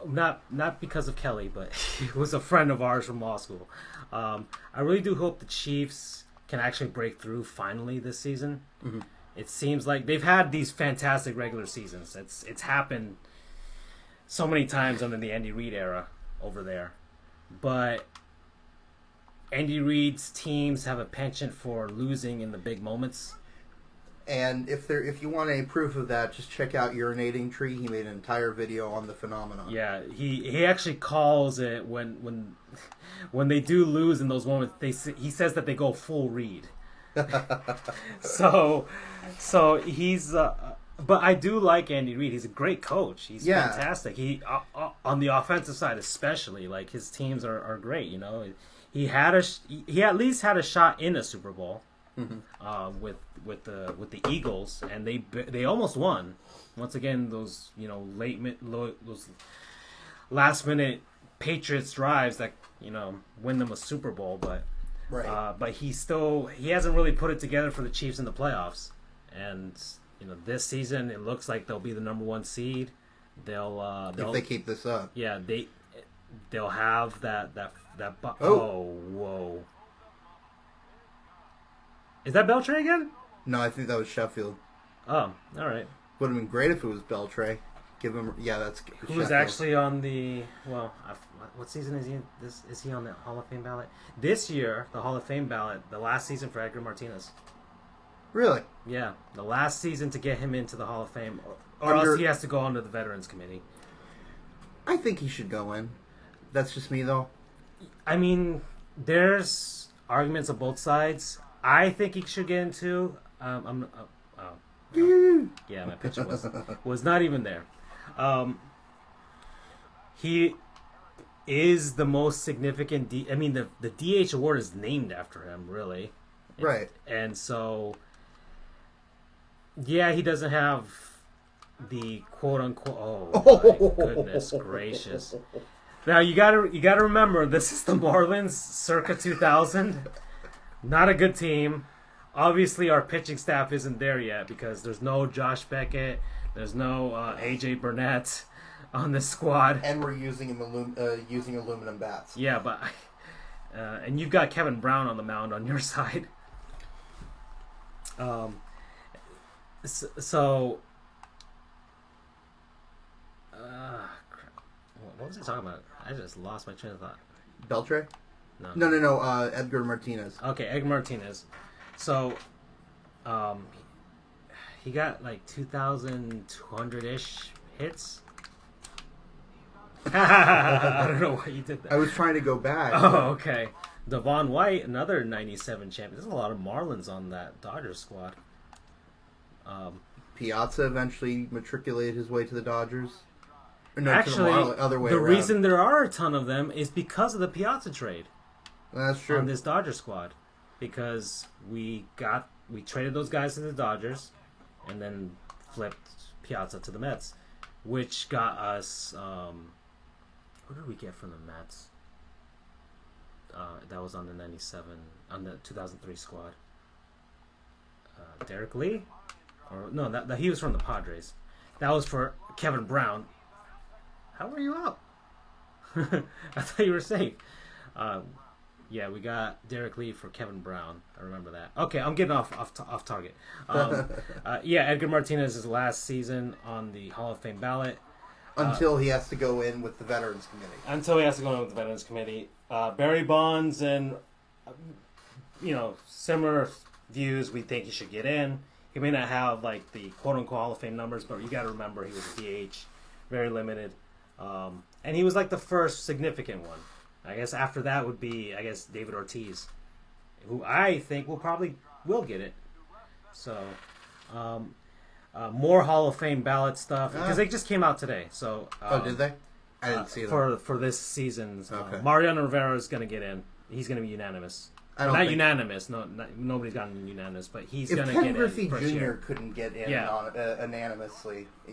Not because of Kelly, but he was a friend of ours from law school. I really do hope the Chiefs can actually break through finally this season. Mm-hmm. It seems like they've had these fantastic regular seasons. It's happened so many times under the Andy Reid era over there. But Andy Reid's teams have a penchant for losing in the big moments. And if you want any proof of that, just check out Urinating Tree. He made an entire video on the phenomenon. Yeah, he actually calls it when they do lose in those moments. He says that they go full Reid. so he's. But I do like Andy Reid. He's a great coach. He's fantastic. He on the offensive side especially, like his teams are great. You know, he at least had a shot in a Super Bowl. Mm-hmm. With the Eagles, and they almost won. Once again, those those last minute Patriots drives that win them a Super Bowl, but right. But he hasn't really put it together for the Chiefs in the playoffs, and this season it looks like they'll be the number 1 seed. They'll if they keep this up, yeah, they'll have that. Whoa. Is that Beltre again? No, I think that was Sheffield. Oh, all right. Would have been great if it was Beltre. Give him, that's who was actually on the. Well, what season is he in? Is he on the Hall of Fame ballot this year? The Hall of Fame ballot, the last season for Edgar Martinez. Really? Yeah, the last season to get him into the Hall of Fame, or else he has to go on to the Veterans Committee. I think he should go in. That's just me, though. I mean, there's arguments on both sides. I think he should get into. Yeah, my picture was not even there. He is the most significant. I mean, the DH award is named after him, really. Right. And so, yeah, he doesn't have the quote unquote. Oh my goodness gracious! Now you gotta remember, this is the Marlins circa 2000. Not a good team. Obviously, our pitching staff isn't there yet because there's no Josh Beckett, there's no AJ Burnett on this squad, and we're using using aluminum bats. Yeah, but and you've got Kevin Brown on the mound on your side. So what was I talking about? I just lost my train of thought. Beltre? No. Edgar Martinez. Okay, Edgar Martinez. So, he got like 2,200-ish hits. I don't know why you did that. I was trying to go back. Oh, okay. Devon White, another 97 champion. There's a lot of Marlins on that Dodgers squad. Piazza eventually matriculated his way to the Dodgers. No, actually, to the other way the around. reason there are a ton of them is because of the Piazza trade. That's true. On this Dodger squad. Because we traded those guys to the Dodgers and then flipped Piazza to the Mets, which got us who did we get from the Mets? That was on the 2003 squad. Derek Lee? Or no, that he was from the Padres. That was for Kevin Brown. How were you out? I thought you were safe. Yeah, we got Derek Lee for Kevin Brown. I remember that. Okay, I'm getting off target. Yeah, Edgar Martinez's last season on the Hall of Fame ballot. Until he has to go in with the Veterans Committee. Barry Bonds and, similar views. We think he should get in. He may not have, like, the quote-unquote Hall of Fame numbers, but you got to remember he was a DH. Very limited. And he was, like, the first significant one. I guess after that would be, David Ortiz, who I think will get it. So, more Hall of Fame ballot stuff because they just came out today. So, did they? I didn't see them for this season. Okay. Mariano Rivera is going to get in. He's going to be unanimous. Not unanimous. No, nobody's gotten unanimous, but he's going to get in. If Ken Griffey first Jr. year. couldn't get in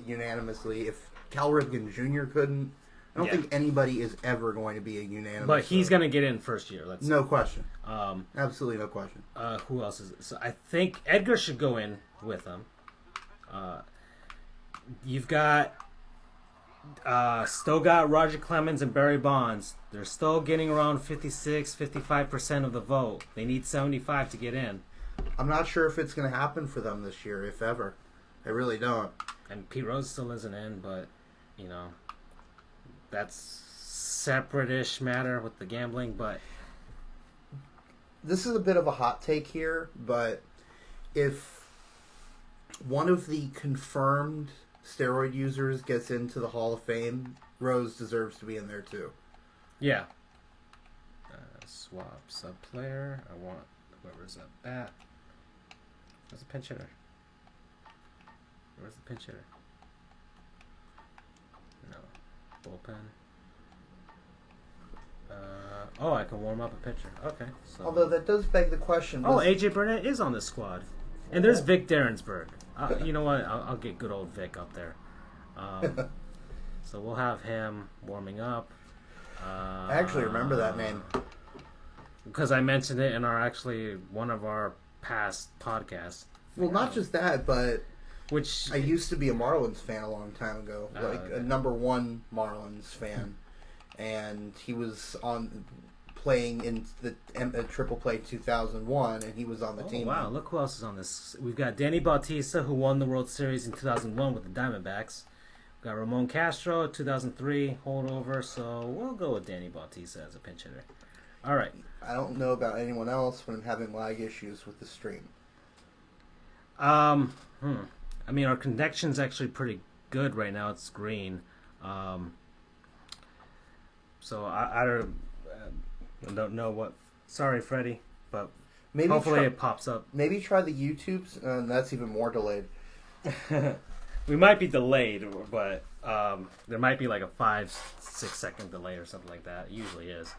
unanimously, if Cal Ripken Jr. couldn't. I don't think anybody is ever going to be a unanimous. But he's going to get in first year. No question. Absolutely no question. Who else is it? So I think Edgar should go in with them. You've got still got Roger Clemens and Barry Bonds. They're still getting around 55% of the vote. They need 75 to get in. I'm not sure if it's going to happen for them this year, if ever. I really don't. And Pete Rose still isn't in, but, that's separate-ish matter with the gambling, but... This is a bit of a hot take here, but if one of the confirmed steroid users gets into the Hall of Fame, Rose deserves to be in there too. Yeah. Swap sub-player. I want whoever's at bat. Where's the pinch hitter? Where's the pinch hitter? No. Bullpen. I can warm up a pitcher. Okay. So. Although that does beg the question. AJ Burnett is on this squad. And there's Vic Derensburg. You know what? I'll get good old Vic up there. So we'll have him warming up. I actually remember that name. Because I mentioned it in one of our past podcasts. Well, not just that, but which I used to be a Marlins fan a long time ago, a number one Marlins fan, and he was playing in the Triple Play 2001, and he was on the team. Wow, look who else is on this. We've got Danny Bautista, who won the World Series in 2001 with the Diamondbacks. We've got Ramon Castro, 2003 holdover, so we'll go with Danny Bautista as a pinch hitter. All right. I don't know about anyone else, but I'm having lag issues with the stream. I mean, our connection's actually pretty good right now. It's green. So I don't know what. Sorry, Freddie, but Maybe hopefully it pops up. Maybe try the YouTubes, and that's even more delayed. We might be delayed, but there might be like a 5-6 second delay or something like that. It usually is.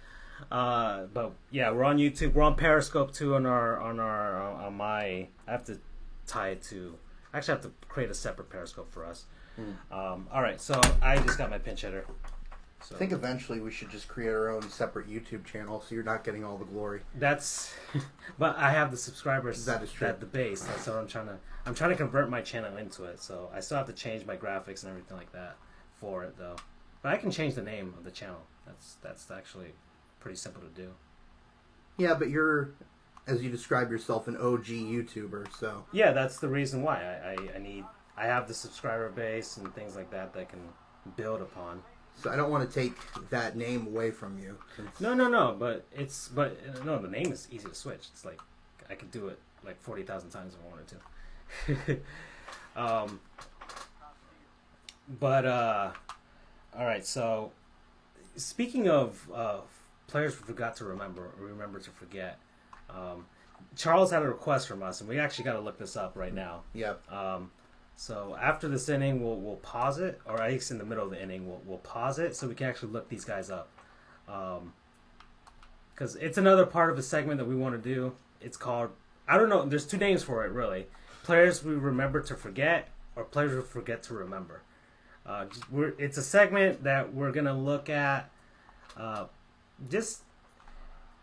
But yeah, we're on YouTube. We're on Periscope too. On my, I have to tie it to. Actually, I have to create a separate Periscope for us. All right, so I just got my pinch hitter. So. I think eventually we should just create our own separate YouTube channel, so you're not getting all the glory. That's, but I have the subscribers. That is true. At the base. That's what I'm trying to. I'm trying to convert my channel into it. So I still have to change my graphics and everything like that for it, though. But I can change the name of the channel. That's actually pretty simple to do. Yeah, but you're, as you describe yourself, an OG YouTuber. So yeah, that's the reason why I have the subscriber base and things like that can build upon. So I don't want to take that name away from you. No, but the name is easy to switch. It's like I could do it like 40,000 times if I wanted to. All right. So speaking of players we forgot to remember to forget, Charles had a request from us, and we actually got to look this up right now. Yep. So after this inning, we'll pause it, or at least in the middle of the inning, we'll pause it so we can actually look these guys up. Because it's another part of a segment that we want to do. It's called, I don't know, there's two names for it, really. Players we remember to forget, or players we forget to remember. It's a segment that we're going to look at just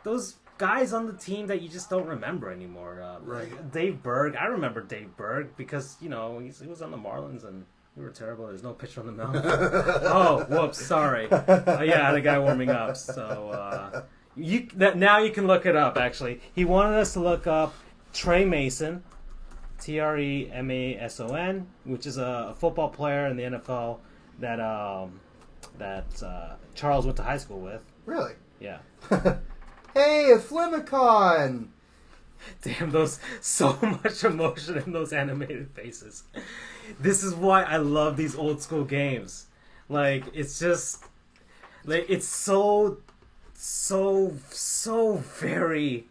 those guys on the team that you just don't remember anymore. Right. Dave Berg. I remember Dave Berg because, he was on the Marlins and we were terrible. There's no pitcher on the mound. Oh, whoops. Sorry. Yeah, I had a guy warming up. So now you can look it up, actually. He wanted us to look up Trey Mason, Tremason, which is a football player in the NFL that Charles went to high school with. Really? Yeah. Hey, a Flimicon! Damn, so much emotion in those animated faces. This is why I love these old school games. Like, it's just, like, it's so very,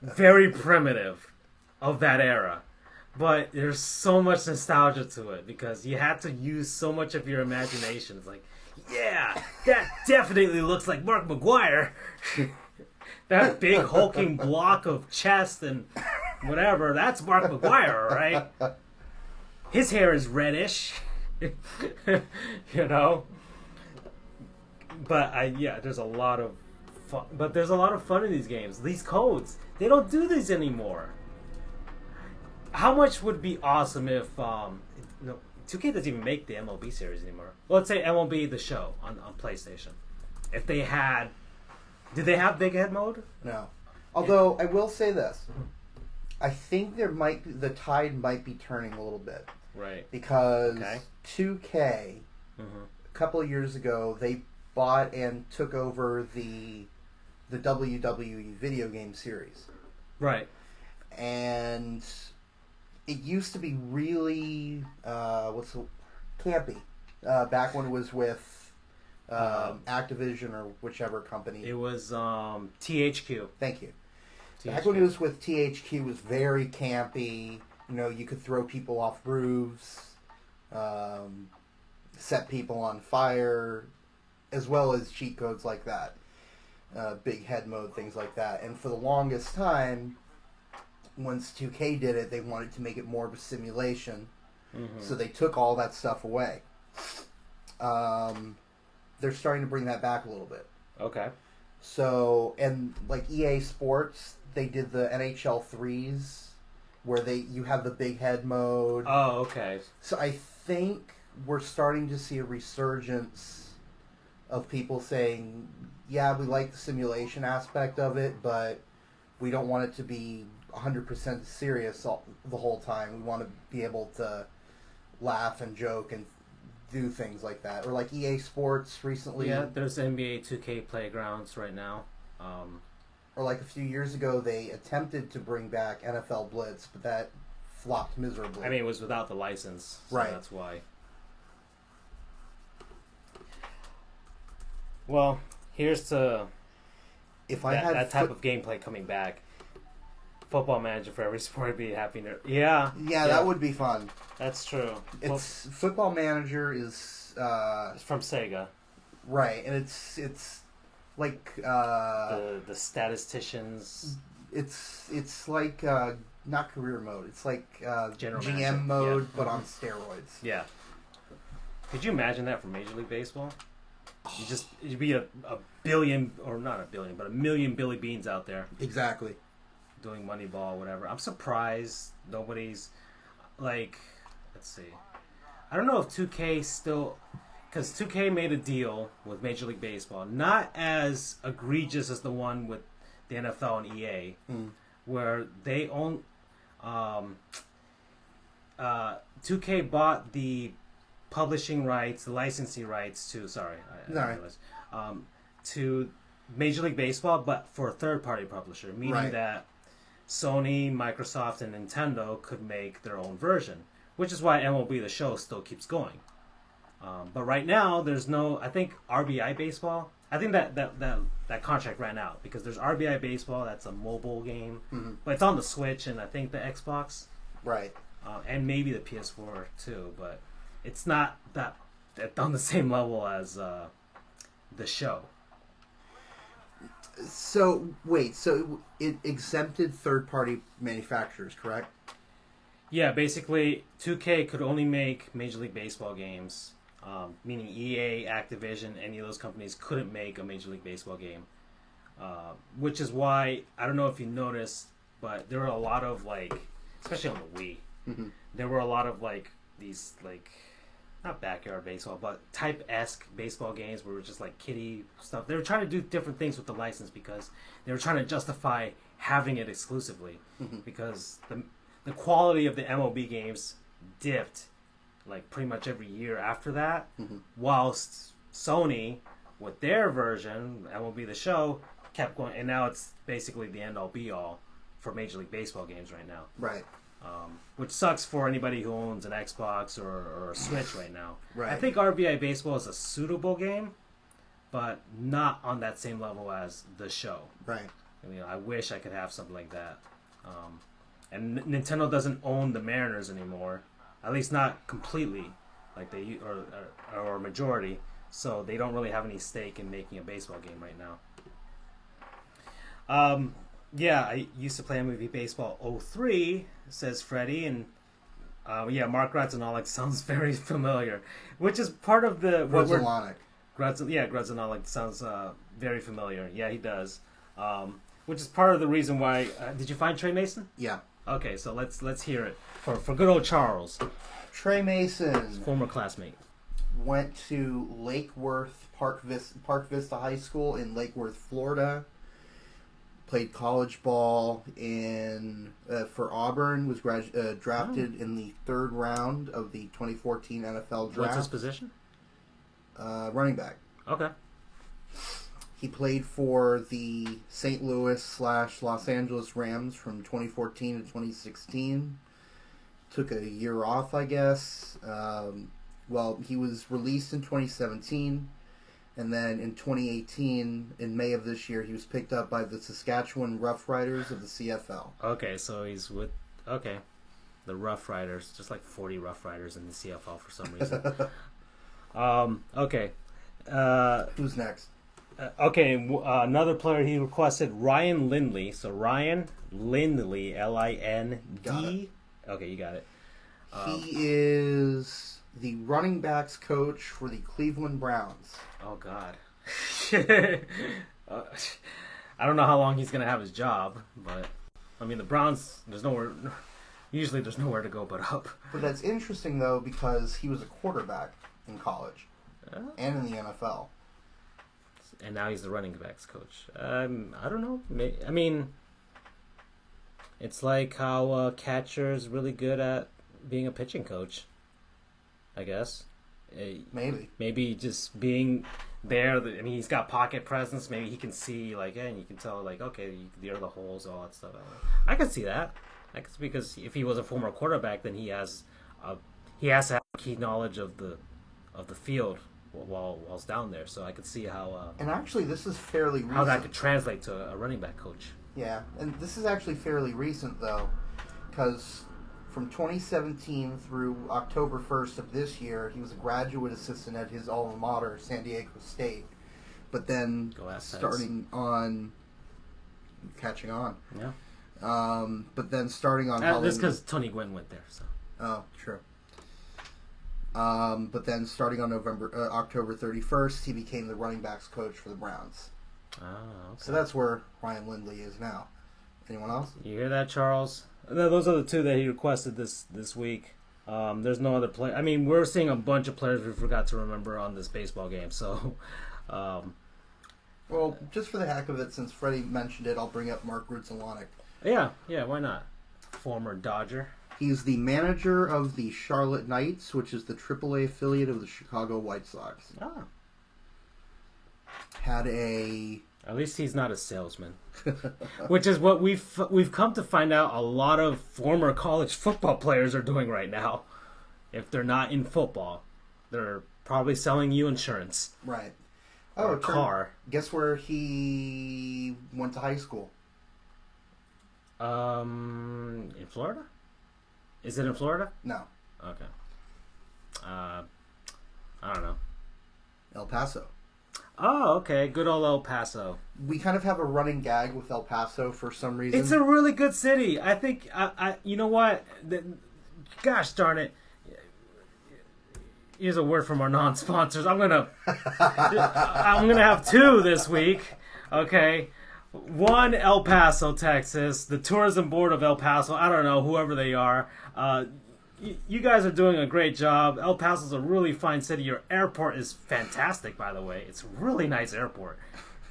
very primitive of that era. But there's so much nostalgia to it because you had to use so much of your imagination. It's like, yeah, that definitely looks like Mark McGuire. That big hulking block of chest and whatever, that's Mark McGuire, right? His hair is reddish. But there's a lot of fun. But there's a lot of fun in these games. These codes, they don't do these anymore. How much would be awesome if 2K doesn't even make the MLB series anymore. Well, let's say MLB the show on PlayStation. If they had, did they have Big Head mode? No. Although I will say this, I think the tide might be turning a little bit. Right. Because 2K a couple of years ago they bought and took over the WWE video game series. Right. And it used to be really campy back when it was with Activision or whichever company. It was THQ. Thank you. Back when it was with THQ, it was very campy. You could throw people off roofs, set people on fire, as well as cheat codes like that. Big head mode, things like that. And for the longest time, once 2K did it, they wanted to make it more of a simulation. Mm-hmm. So they took all that stuff away. They're starting to bring that back a little bit. Okay. So, and like EA Sports, they did the NHL 3s where you have the big head mode. Oh, okay. So I think we're starting to see a resurgence of people saying, yeah, we like the simulation aspect of it, but we don't want it to be 100% serious the whole time. We want to be able to laugh and joke and do things like that. Or like EA Sports recently. Yeah, there's NBA 2K Playgrounds right now. Or like a few years ago, they attempted to bring back NFL Blitz, but that flopped miserably. I mean, it was without the license, so right. That's why. Well, here's to If I had that type of gameplay coming back. Football Manager for every sport would be happy. Yeah, that would be fun. That's true. It's Football Manager is it's from Sega, right, and it's like the statisticians. It's like not career mode. It's like General GM Manager. mode, but on steroids. Yeah. Could you imagine that for Major League Baseball? You'd be a billion, or not a billion, but a million Billy Beans out there. Exactly. Doing Moneyball, whatever. I'm surprised nobody's like. Let's see. I don't know if 2K still, because 2K made a deal with Major League Baseball, not as egregious as the one with the NFL and EA, where they own. 2K bought the publishing rights, the licensing rights to. To Major League Baseball, but for a third-party publisher, meaning that Sony, Microsoft, and Nintendo could make their own version, which is why MLB The Show still keeps going. But right now, there's no. I think RBI Baseball. I think that contract ran out because there's RBI Baseball. That's a mobile game, but it's on the Switch and I think the Xbox, right, and maybe the PS4 too. But it's not that on the same level as The Show. So wait, so it exempted third-party manufacturers, correct? Yeah, basically 2K could only make Major League Baseball games, meaning EA, Activision, any of those companies couldn't make a Major League Baseball game, which is why, I don't know if you noticed, but there were a lot of, like, especially on the Wii, there were a lot of, like, these, like, not backyard baseball, but type-esque baseball games where it was just like kiddie stuff. They were trying to do different things with the license because they were trying to justify having it exclusively because the quality of the MLB games dipped like pretty much every year after that, whilst Sony with their version, MLB The Show, kept going, and now it's basically the end-all be-all for Major League Baseball games right now. Right. Which sucks for anybody who owns an Xbox or a Switch right now. Right. I think RBI Baseball is a suitable game, but not on that same level as The Show. Right. I mean, I wish I could have something like that. And Nintendo doesn't own the Mariners anymore, at least not completely, like they or majority. So they don't really have any stake in making a baseball game right now. Yeah, I used to play MLB Baseball 03, says Freddie, and Mark Grudzalaniek sounds very familiar, which is part of the... Grudzalaniek. Grudzalaniek sounds very familiar. Yeah, he does. Which is part of the reason why... did you find Trey Mason? Yeah. Okay, so let's hear it. For good old Charles. Trey Mason. Former classmate. Went to Lake Worth, Park Vista High School in Lake Worth, Florida. Played college ball for Auburn. Was drafted in the third round of the 2014 NFL draft. What's his position? Running back. Okay. He played for the St. Louis/Los Angeles Rams from 2014 to 2016. Took a year off, I guess. He was released in 2017. And then in 2018, in May of this year, he was picked up by the Saskatchewan Roughriders of the CFL. Okay, so he's with... Okay. The Roughriders. Just like 40 Roughriders in the CFL for some reason. Okay. Who's next? Another player he requested, Ryan Lindley. So Ryan Lindley, L-I-N-D. Okay, you got it. He is the running backs coach for the Cleveland Browns. Oh, God. I don't know how long he's going to have his job, but, I mean, the Browns, usually there's nowhere to go but up. But that's interesting, though, because he was a quarterback in college and in the NFL. And now he's the running backs coach. I don't know. I mean, it's like how a catcher is really good at being a pitching coach, I guess. Maybe just being there. I mean, he's got pocket presence. Maybe he can see, like, and you can tell, like, okay, there are the holes, all that stuff. I can see that. Because if he was a former quarterback, then he has to have key knowledge of the field while I was down there, so I could see how And actually, this is fairly recent. how that could translate to a running back coach. Yeah, and this is actually fairly recent, though, because from 2017 through October 1st of this year, he was a graduate assistant at his alma mater, San Diego State. But then catching on. Yeah. But then starting on that's because Tony Gwynn went there. So. Oh, true. But then starting on October 31st, he became the running backs coach for the Browns. Oh, okay. So that's where Ryan Lindley is now. Anyone else? You hear that, Charles? No, those are the two that he requested this week. There's no other play. I mean, we're seeing a bunch of players we forgot to remember on this baseball game. So, well, just for the heck of it, since Freddie mentioned it, I'll bring up Mark Grudzalaniek. Yeah, why not? Former Dodger. He's the manager of the Charlotte Knights, which is the AAA affiliate of the Chicago White Sox. Ah. At least he's not a salesman, which is what we've come to find out a lot of former college football players are doing right now. If they're not in football, they're probably selling you insurance. Right. Or a car. Guess where he went to high school? In Florida? Is it in Florida? No. Okay. I don't know. El Paso. Oh, okay. Good old El Paso. We kind of have a running gag with El Paso for some reason. It's a really good city. I think, you know what? Gosh darn it. Here's a word from our non-sponsors. I'm gonna have two this week. Okay. One, El Paso, Texas. The tourism board of El Paso. I don't know, whoever they are. You guys are doing a great job. El Paso's a really fine city. Your airport is fantastic, by the way. It's a really nice airport.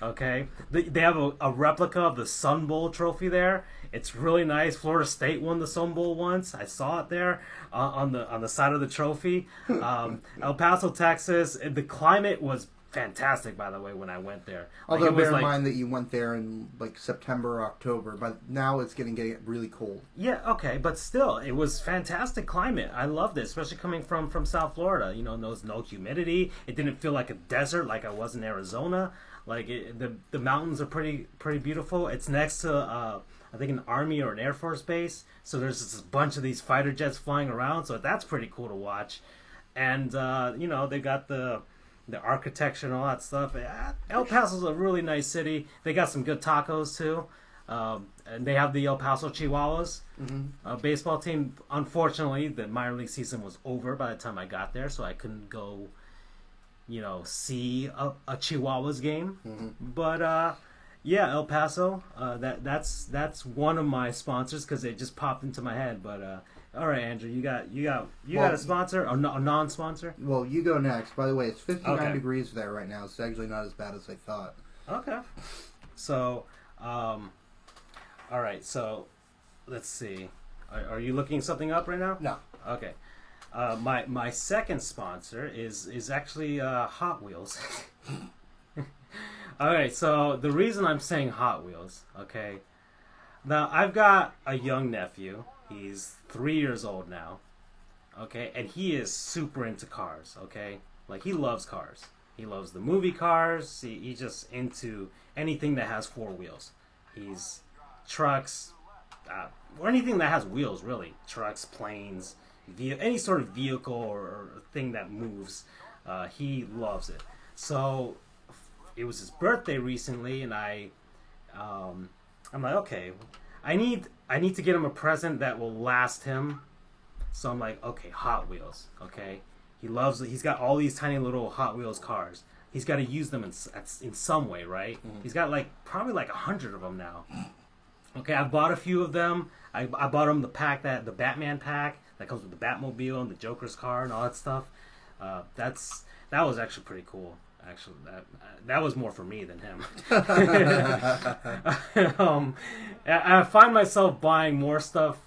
Okay? They have a replica of the Sun Bowl trophy there. It's really nice. Florida State won the Sun Bowl once. I saw it there on the side of the trophy. El Paso, Texas. The climate was fantastic, by the way, when I went there. Although bear in mind that you went there in September or October, but now it's getting really cold. Yeah, okay, but still, it was fantastic climate. I loved it, especially coming from South Florida. You know, there's no humidity. It didn't feel like a desert like I was in Arizona. The mountains are pretty beautiful. It's next to I think an Army or an Air Force base, so there's just a bunch of these fighter jets flying around. So that's pretty cool to watch. And they got the architecture and all that stuff. El Paso's a really nice city. They got some good tacos too. And they have the El Paso Chihuahuas baseball team. Unfortunately, the minor league season was over by the time I got there, so I couldn't go, see a Chihuahuas game. Mm-hmm. But yeah, El Paso. That's one of my sponsors because it just popped into my head. But all right, Andrew, you got a sponsor or a non-sponsor? Well, you go next. By the way, it's 59 degrees there right now. It's actually not as bad as I thought. Okay. So, all right. So, let's see. Are you looking something up right now? No. Okay. My second sponsor is actually Hot Wheels. All right. So the reason I'm saying Hot Wheels, okay. Now I've got a young nephew. He's 3 years old now, okay, and he is super into cars, okay? He loves cars. He loves the movie cars. He's just into anything that has four wheels. He's trucks, or anything that has wheels, really. Trucks, planes, any sort of vehicle or thing that moves. He loves it. So it was his birthday recently, and I'm like, okay, I need to get him a present that will last him. So I'm like, okay, Hot Wheels. Okay, he's got all these tiny little Hot Wheels cars. He's got to use them in some way, right? Mm-hmm. He's got probably 100 of them now. Okay, I bought a few of them. I bought him the Batman pack that comes with the Batmobile and the Joker's car and all that stuff. That was actually pretty cool. Actually, that was more for me than him. I find myself buying more stuff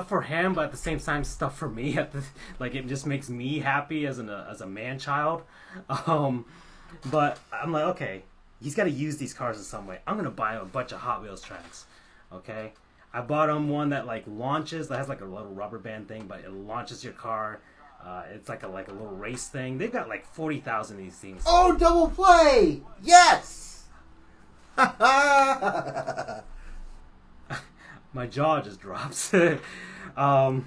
for him, but at the same time, stuff for me. It just makes me happy as a man child. But I'm like, okay, he's got to use these cars in some way. I'm gonna buy him a bunch of Hot Wheels tracks. Okay, I bought him one that launches. That has a little rubber band thing, but it launches your car. It's like a little race thing. They've got like 40,000 of these things. Oh, double play! Yes! My jaw just drops. And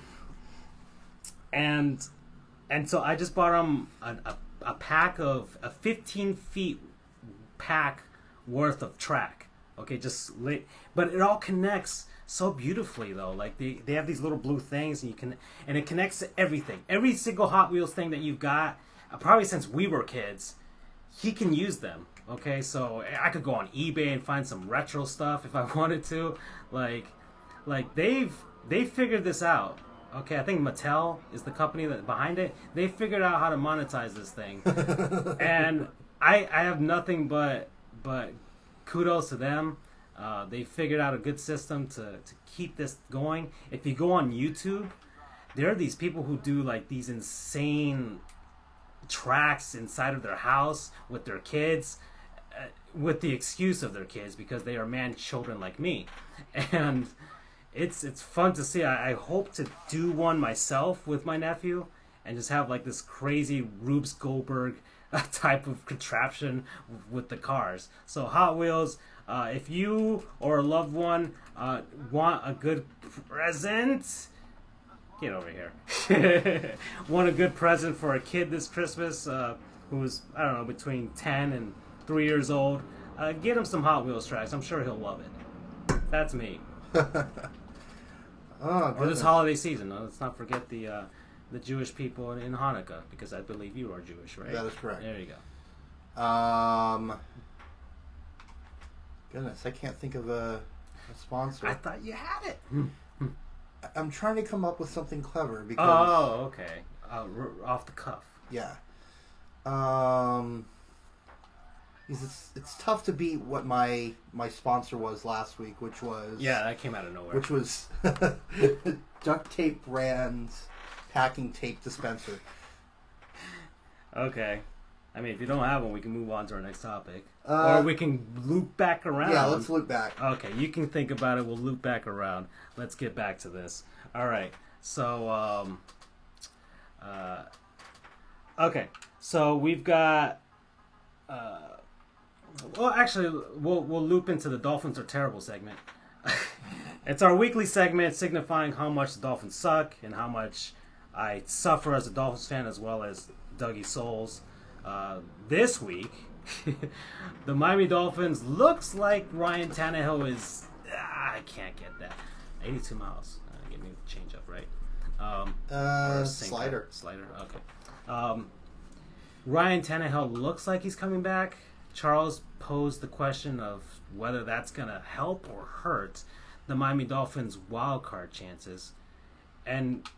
so I just bought them a pack of a 15 feet pack worth of track. Okay, but it all connects so beautifully though. Like they have these little blue things, and it connects to everything. Every single Hot Wheels thing that you've got, probably since we were kids, he can use them. Okay, so I could go on eBay and find some retro stuff if I wanted to. Like they've figured this out. Okay, I think Mattel is the company that behind it. They figured out how to monetize this thing, and I have nothing but kudos to them. They figured out a good system to keep this going. If you go on YouTube, there are these people who do like these insane tracks inside of their house with their kids, with the excuse of their kids because they are man children like me, and it's fun to see. I hope to do one myself with my nephew and just have like this crazy Rube Goldberg type of contraption with the cars. So Hot Wheels, if you or a loved one want a good present, get over here. Want a good present for a kid this Christmas who's, I don't know, between 10 and 3 years old, get him some Hot Wheels tracks. I'm sure he'll love it. That's me. Oh, or this holiday season. Let's not forget the Jewish people in Hanukkah, because I believe you are Jewish, right? That is correct. There you go. Goodness, I can't think of a sponsor. I thought you had it. I'm trying to come up with something clever because. Oh, okay. Off the cuff. Yeah. Because it's tough to beat what my sponsor was last week, which was... Yeah, that came out of nowhere. Which was Duct Tape Brand's packing tape dispenser. Okay. I mean, if you don't have one, we can move on to our next topic. Or we can loop back around. Yeah, let's loop back. Okay, you can think about it. We'll loop back around. Let's get back to this. All right. So, okay. So we've got... well, actually, we'll loop into the Dolphins are terrible segment. It's our weekly segment signifying how much the Dolphins suck and how much I suffer as a Dolphins fan, as well as Dougie Souls. This week, the Miami Dolphins looks like Ryan Tannehill is... I can't get that. 82 miles. Give me a change up, right? Slider. Slider, okay. Ryan Tannehill looks like he's coming back. Charles posed the question of whether that's going to help or hurt the Miami Dolphins' wild card chances. And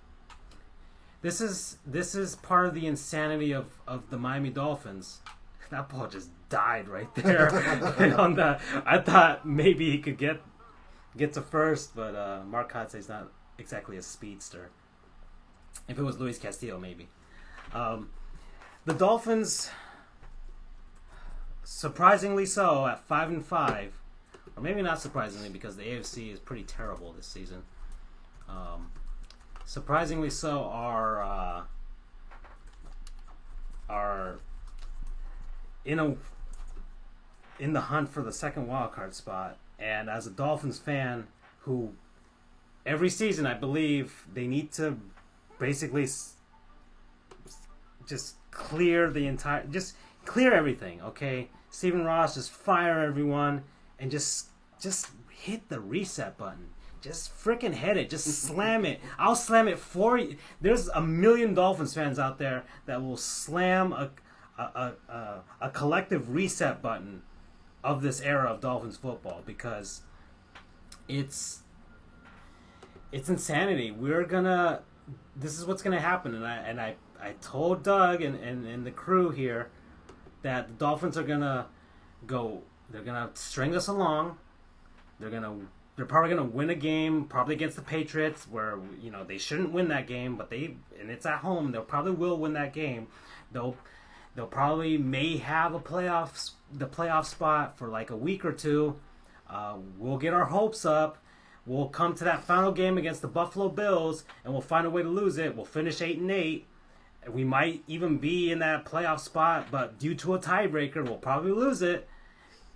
this is part of the insanity of the Miami Dolphins. That ball just died right there. On that, I thought maybe he could get to first, but Mark Kotze's not exactly a speedster. If it was Luis Castillo, maybe. The Dolphins, surprisingly so, at 5-5, or maybe not surprisingly because the AFC is pretty terrible this season. Surprisingly so, are in the hunt for the second wild card spot. And as a Dolphins fan, who every season I believe they need to basically just clear everything, okay? Stephen Ross, just fire everyone and just hit the reset button. Just freaking hit it. Just slam it. I'll slam it for you. There's a million Dolphins fans out there that will slam a collective reset button of this era of Dolphins football, because it's insanity. This is what's gonna happen, and I told Doug and the crew here that the Dolphins are gonna go. They're gonna string us along. They're probably gonna win a game, probably against the Patriots, where they shouldn't win that game, and it's at home. They'll probably will win that game. They'll probably may have the playoff spot for like a week or two. We'll get our hopes up. We'll come to that final game against the Buffalo Bills, and we'll find a way to lose it. We'll finish 8-8, We might even be in that playoff spot, but due to a tiebreaker, we'll probably lose it.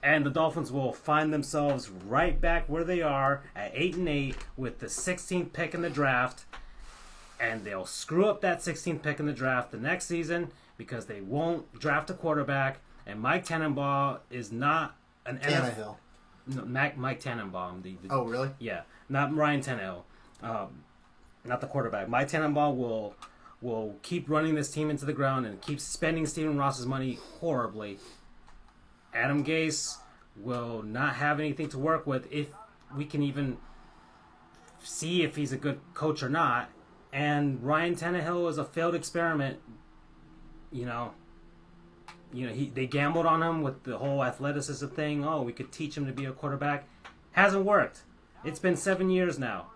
And the Dolphins will find themselves right back where they are at 8-8 with the 16th pick in the draft. And they'll screw up that 16th pick in the draft the next season because they won't draft a quarterback. And Mike Tannenbaum is not an Tannehill. No, Mike Tannenbaum. Oh, really? Yeah, not Ryan Tannehill. Not the quarterback. Mike Tannenbaum will keep running this team into the ground and keep spending Stephen Ross's money horribly. Adam Gase will not have anything to work with if we can even see if he's a good coach or not. And Ryan Tannehill is a failed experiment. They gambled on him with the whole athleticism thing. Oh, we could teach him to be a quarterback. Hasn't worked. It's been 7 years now.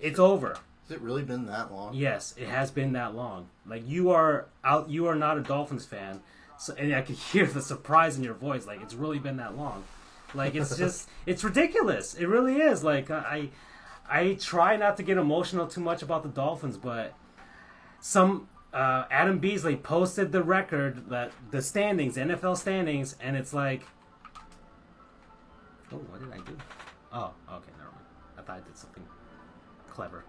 It's over. Has it really been that long? Yes, it has been that long. Like, you are not a Dolphins fan. So, and I could hear the surprise in your voice. Like, it's really been that long. Like, it's just, it's ridiculous. It really is. Like, I try not to get emotional too much about the Dolphins, but Adam Beasley posted the record, that the standings, NFL standings, and it's like, oh, what did I do? Oh, okay, never mind. I thought I did something clever.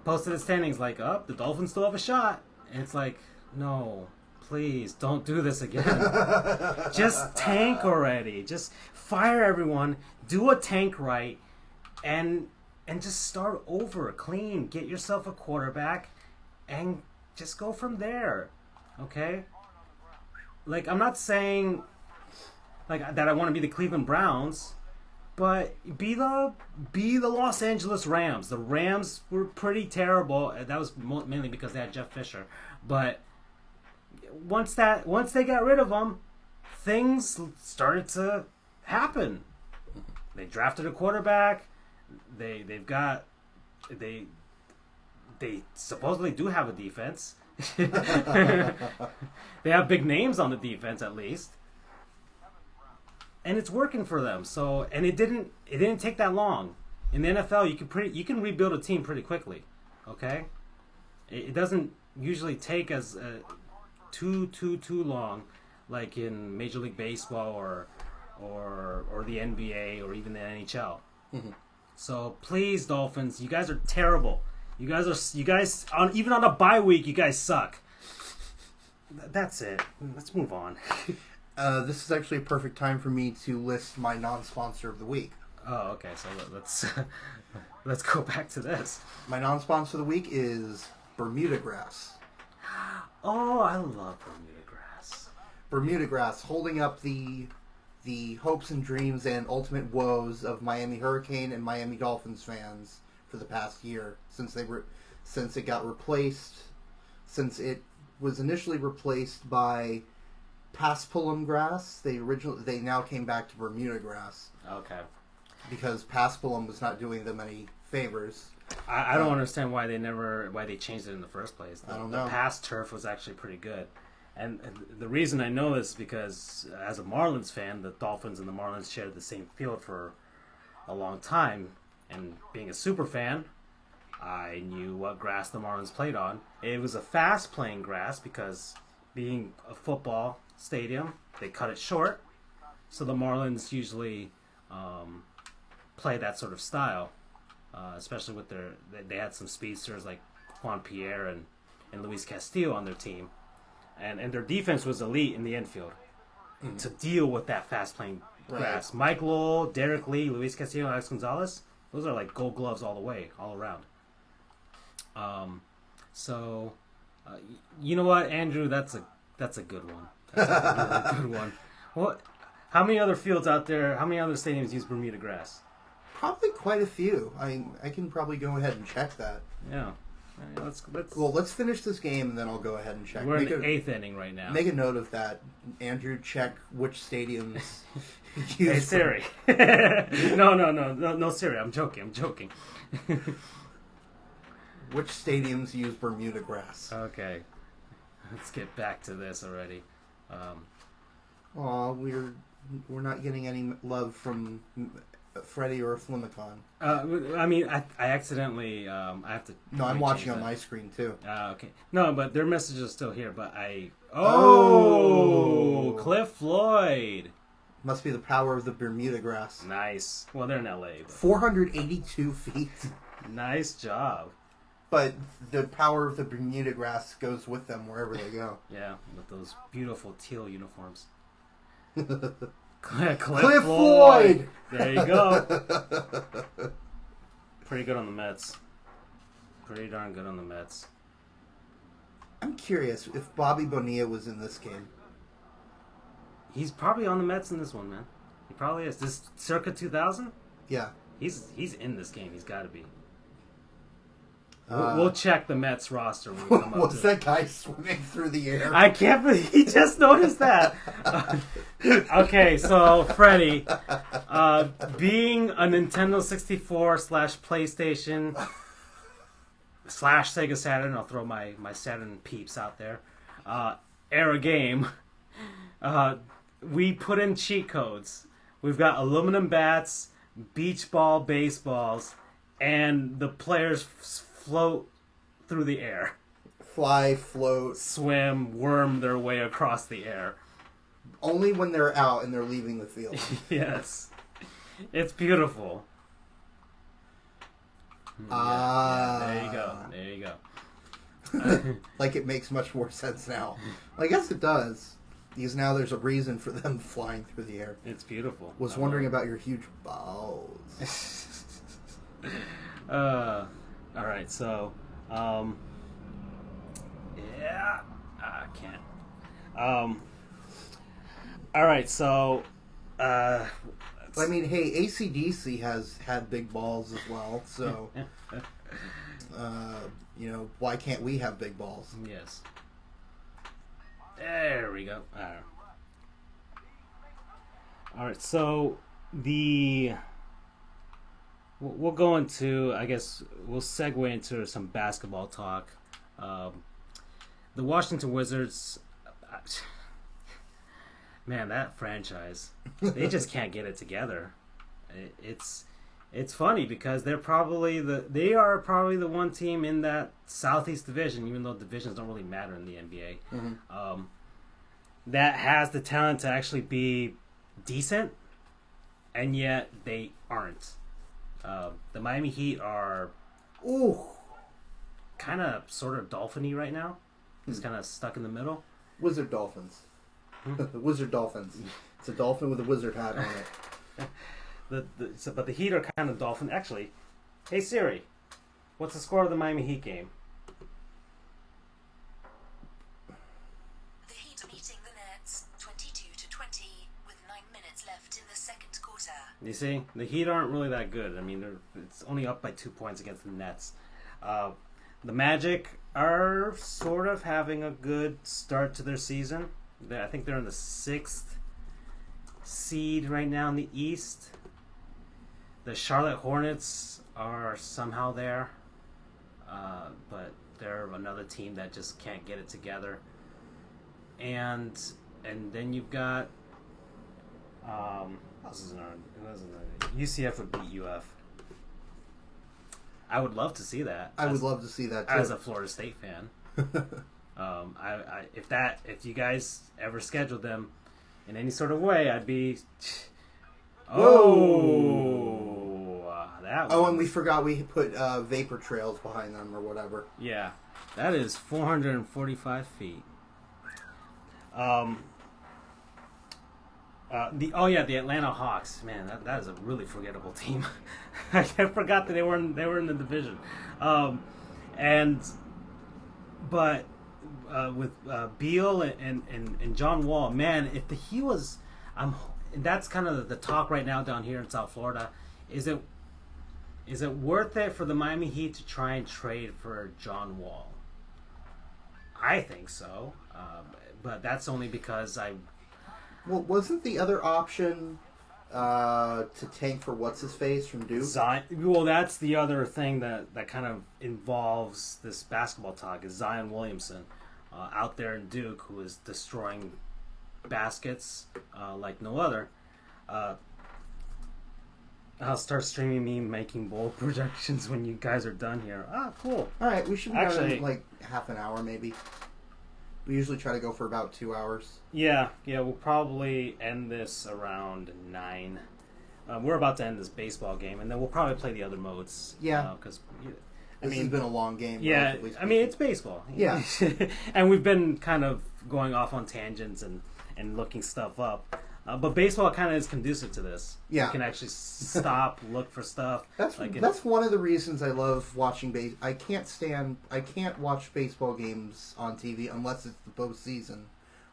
Posted the standings like, the Dolphins still have a shot, and it's like, no, please don't do this again. Just tank already. Just fire everyone. Do a tank right, and just start over clean. Get yourself a quarterback, and just go from there. Okay? Like, I'm not saying like that I want to be the Cleveland Browns, but be the Los Angeles Rams. The Rams were pretty terrible. That was mainly because they had Jeff Fisher. But once they got rid of them, things started to happen. They drafted a quarterback. They supposedly do have a defense. They have big names on the defense at least. And it's working for them. So, and it didn't take that long. In the NFL, you can rebuild a team pretty quickly. Okay? It doesn't usually take as too long, like in Major League Baseball or the NBA or even the NHL. Mm-hmm. So please, Dolphins, you guys are terrible. You guys even on a bye week, you guys suck. That's it. Let's move on. This is actually a perfect time for me to list my non-sponsor of the week. Oh, okay. So let's go back to this. My non-sponsor of the week is Bermuda grass. Oh, I love Bermuda grass. Bermuda grass, holding up the hopes and dreams and ultimate woes of Miami Hurricane and Miami Dolphins fans for the past year, since it was initially replaced by Paspalum grass. They now came back to Bermuda grass. Okay. Because Paspalum was not doing them any favors. I don't understand why they changed it in the first place. I don't know. The past turf was actually pretty good. And the reason I know this is because as a Marlins fan, the Dolphins and the Marlins shared the same field for a long time. And being a super fan, I knew what grass the Marlins played on. It was a fast-playing grass because being a football stadium, they cut it short. So the Marlins usually play that sort of style, especially with they had some speedsters like Juan Pierre and Luis Castillo on their team. And their defense was elite in the infield to deal with that fast-playing grass. Right. Mike Lowell, Derek Lee, Luis Castillo, and Alex Gonzalez, those are like gold gloves all the way, all around. So, you know what, Andrew? That's a good one. That's a really good one. Well, how many other fields out there, how many other stadiums use Bermuda grass? Probably quite a few. I can probably go ahead and check that. Yeah. Let's finish this game and then I'll go ahead and check. We're in the 8th inning right now. Make a note of that. Andrew, check which stadiums use. Hey, Siri. No, Siri. I'm joking. Which stadiums use Bermuda grass? Okay. Let's get back to this already. We're not getting any love from Freddie or Flimicon. I mean, I accidentally I have to. No, I'm watching on my screen too. Okay. No, but their message is still here. But Oh! Cliff Floyd. Must be the power of the Bermuda grass. Nice. Well, they're in LA. But... 482 feet. Nice job. But the power of the Bermuda grass goes with them wherever they go. Yeah, with those beautiful teal uniforms. Cliff Floyd. Floyd! There you go. Pretty good on the Mets. Pretty darn good on the Mets. I'm curious if Bobby Bonilla was in this game. He's probably on the Mets in this one, man. He probably is. This circa 2000? Yeah. He's in this game. He's got to be. We'll check the Mets roster when we come up was that guy swimming through the air? I can't believe he just noticed that. Okay, so Freddie, being a Nintendo 64 / PlayStation / Sega Saturn, I'll throw my Saturn peeps out there, era game, we put in cheat codes. We've got aluminum bats, beach ball baseballs, and the players float through the air. Fly, float. Swim, worm their way across the air. Only when they're out and they're leaving the field. Yes. It's beautiful. There you go. There you go. Like it makes much more sense now. I guess it does. Because now there's a reason for them flying through the air. It's beautiful. Was wondering about your huge balls. All right, so, yeah, I can't. All right, so, I mean, hey, AC/DC has had big balls as well, so, you know, why can't we have big balls? Yes. There we go. All right, so we'll go into, I guess, we'll segue into some basketball talk. The Washington Wizards, man, that franchise, they just can't get it together. It's funny because they are probably the one team in that Southeast Division, even though divisions don't really matter in the NBA, that has the talent to actually be decent, and yet they aren't. The Miami Heat are kind of sort of Dolphin-y right now. Just kind of stuck in the middle. Wizard Dolphins. Wizard Dolphins. It's a dolphin with a wizard hat on it. But the Heat are kind of Dolphin. Actually, hey Siri, what's the score of the Miami Heat game? The Heat are beating the Nets 22-20 with 9 minutes left in the second quarter. You see, the Heat aren't really that good. I mean, it's only up by 2 points against the Nets. The Magic are sort of having a good start to their season. I think they're in the 6th seed right now in the East. The Charlotte Hornets are somehow there, but they're another team that just can't get it together. And then you've got UCF would beat UF. I would love to see that. I would love to see that too. As a Florida State fan. If you guys ever scheduled them in any sort of way, I'd be. And we forgot we put vapor trails behind them or whatever. Yeah, that is 445 feet. The Atlanta Hawks. Man, that is a really forgettable team. I forgot that they were in the division. With Beal and John Wall, man, if he was, that's kind of the talk right now down here in South Florida. Is it worth it for the Miami Heat to try and trade for John Wall? I think so, but that's only because Well, wasn't the other option to tank for what's-his-face from Duke? Well, that's the other thing that kind of involves this basketball talk is Zion Williamson out there in Duke, who is destroying baskets like no other. I'll start streaming me making bowl projections when you guys are done here. Ah, cool. All right, we should be done Actually- in like half an hour maybe. We usually try to go for about 2 hours. Yeah, we'll probably end this around 9. We're about to end this baseball game, and then we'll probably play the other modes. Yeah. Because, This has been a long game. yeah, relatively I mean, speaking. it's baseball. Yeah. And we've been kind of going off on tangents and looking stuff up. But baseball kind of is conducive to this. Yeah. You can actually stop, look for stuff. That's one of the reasons I love watching base. I can't watch baseball games on TV unless it's the postseason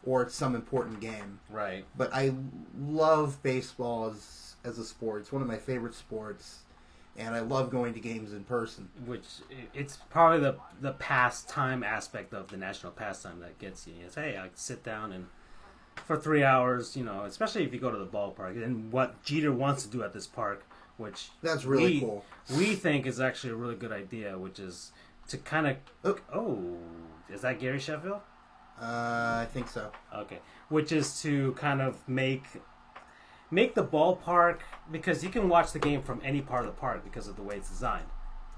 or it's some important game. Right. But I love baseball as a sport. It's one of my favorite sports, and I love going to games in person. Which, it's probably the pastime aspect of the national pastime that gets you. It's, hey, I sit down and for 3 hours, especially if you go to the ballpark, and what Jeter wants to do at this park, which That's really cool. We think is actually a really good idea, which is to kind of is that Gary Sheffield? I think so. Okay, which is to kind of make the ballpark, because you can watch the game from any part of the park because of the way it's designed.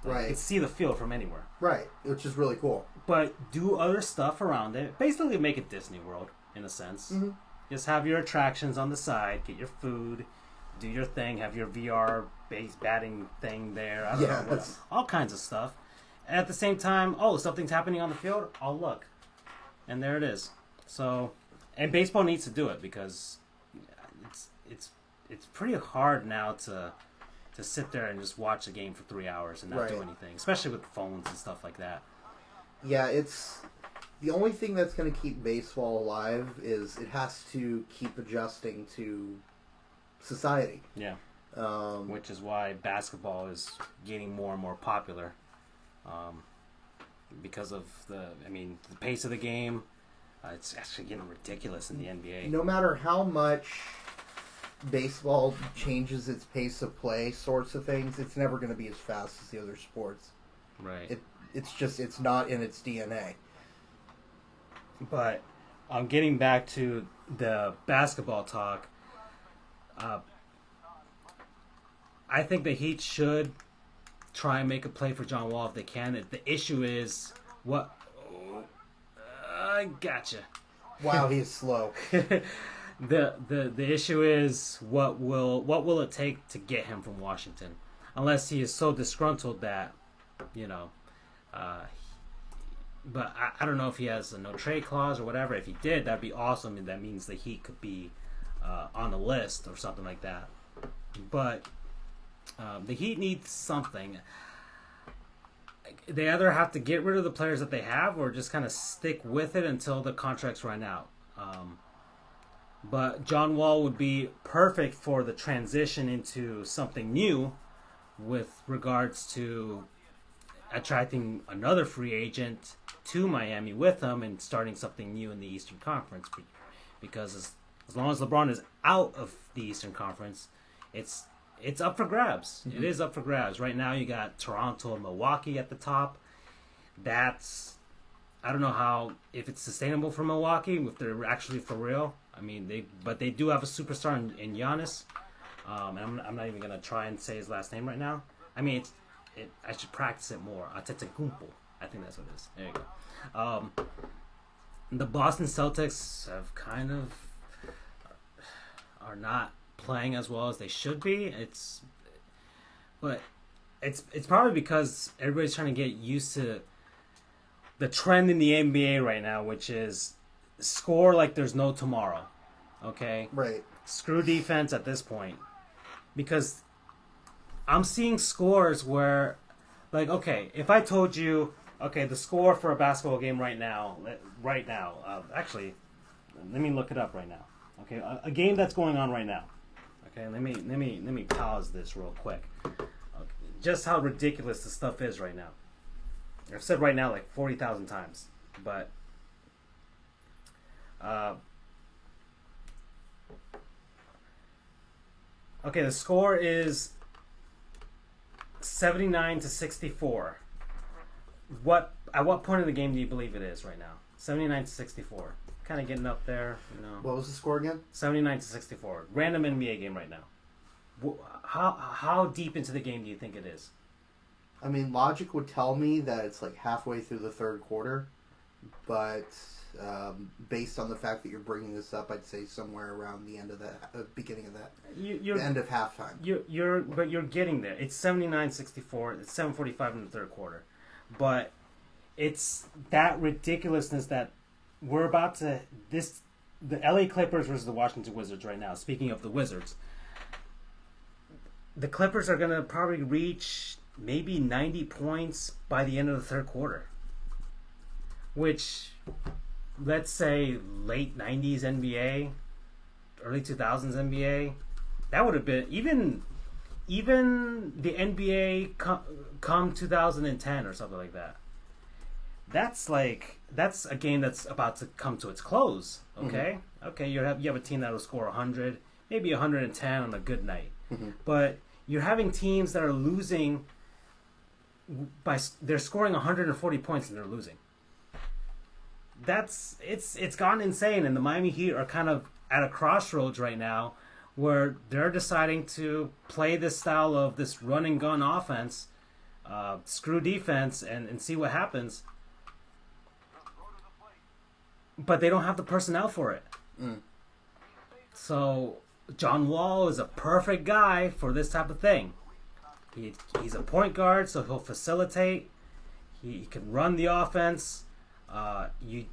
Right. You can see the field from anywhere. Right, which is really cool. But do other stuff around it. Basically make it Disney World, in a sense. Mm-hmm. Just have your attractions on the side, get your food, do your thing, have your VR base batting thing there. I don't know, all kinds of stuff. And at the same time, something's happening on the field, I'll look. And there it is. So, and baseball needs to do it because it's pretty hard now to sit there and just watch a game for 3 hours and not do anything, especially with phones and stuff like that. Yeah, it's the only thing that's going to keep baseball alive is it has to keep adjusting to society. Yeah. Which is why basketball is getting more and more popular. Because of the pace of the game. It's actually getting ridiculous in the NBA. No matter how much baseball changes its pace of play, sorts of things, it's never going to be as fast as the other sports. Right. It's not in its DNA. But getting back to the basketball talk, I think the Heat should try and make a play for John Wall if they can. The issue is what... I gotcha. Wow, he's slow. The issue is what will it take to get him from Washington, unless he is so disgruntled that but I don't know if he has a no trade clause or whatever. If he did, that'd be awesome, and that means the Heat could be on the list or something like that. But the Heat need something. They either have to get rid of the players that they have or just kind of stick with it until the contracts run out. But John Wall would be perfect for the transition into something new with regards to attracting another free agent to Miami with him and starting something new in the Eastern Conference. Because as long as LeBron is out of the Eastern Conference, it's up for grabs. Mm-hmm. It is up for grabs. Right now you got Toronto and Milwaukee at the top. I don't know if it's sustainable for Milwaukee, if they're actually for real. They do have a superstar in Giannis. And I'm not even going to try and say his last name right now. I should practice it more. Antetokounmpo. I think that's what it is. There you go. The Boston Celtics have are not playing as well as they should be. But it's probably because everybody's trying to get used to the trend in the NBA right now, which is score like there's no tomorrow. Okay? Right. Screw defense at this point. Because I'm seeing scores where, if I told you, the score for a basketball game right now, actually, let me look it up right now. Okay, a game that's going on right now. Okay, let me pause this real quick. Okay, just how ridiculous the stuff is right now. I've said right now like 40,000 times, but the score is 79-64. At what point in the game do you believe it is right now? 79-64. Kind of getting up there, What was the score again? 79-64. Random NBA game right now. How deep into the game do you think it is? I mean, logic would tell me that it's like halfway through the third quarter, but based on the fact that you're bringing this up, I'd say somewhere around the end of that, beginning of that, the end of halftime. But you're getting there. It's 79-64. It's 7:45 in the third quarter, but it's that ridiculousness that we're about to the LA Clippers versus the Washington Wizards right now. Speaking of the Wizards, the Clippers are going to probably reach maybe 90 points by the end of the third quarter, which, let's say late 90s NBA, early 2000s NBA, that would have been even the NBA come 2010 or something like that. That's a game that's about to come to its close. Okay, okay, you have a team that will score 100, maybe 110 on a good night, but you're having teams that are losing they're scoring 140 points and they're losing. It's gone insane, and the Miami Heat are kind of at a crossroads right now where they're deciding to play this style of this run and gun offense, screw defense, and see what happens. But they don't have the personnel for it. So John Wall is a perfect guy for this type of thing. He's a point guard, so he'll facilitate. He can run the offense. The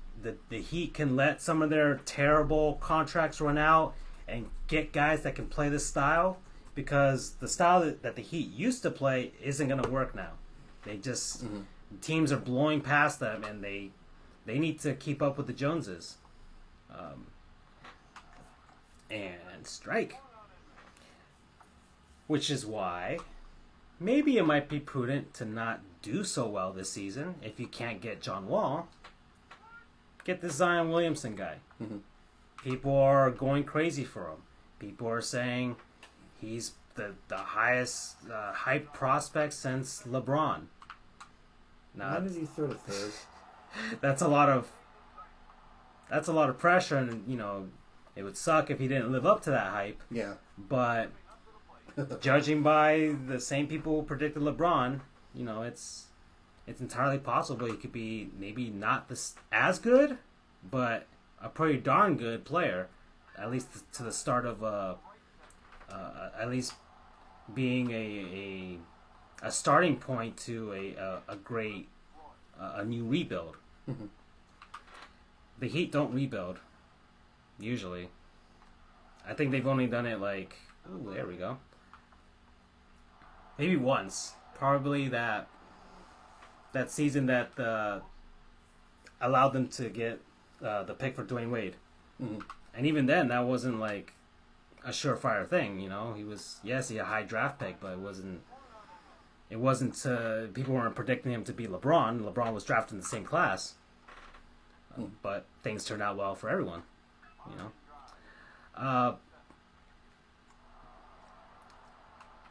Heat can let some of their terrible contracts run out and get guys that can play this style, because the style that the Heat used to play isn't going to work now. They just teams are blowing past them, and they need to keep up with the Joneses. And strike. Which is why maybe it might be prudent to not do so well this season if you can't get John Wall. Get the Zion Williamson guy. People are going crazy for him. People are saying he's the highest hype prospect since LeBron. Why did he throw the third? That's a lot of pressure, and it would suck if he didn't live up to that hype. Yeah. But judging by the same people who predicted LeBron, it's entirely possible he could be maybe not as good, but a pretty darn good player, at least to the start of at least being a starting point to a great a new rebuild. The Heat don't rebuild usually. I think they've only done it there we go. Maybe once, probably that season that allowed them to get the pick for Dwayne Wade, and even then that wasn't like a surefire thing. He had a high draft pick, but it wasn't people weren't predicting him to be LeBron. LeBron was drafted in the same class, but things turned out well for everyone.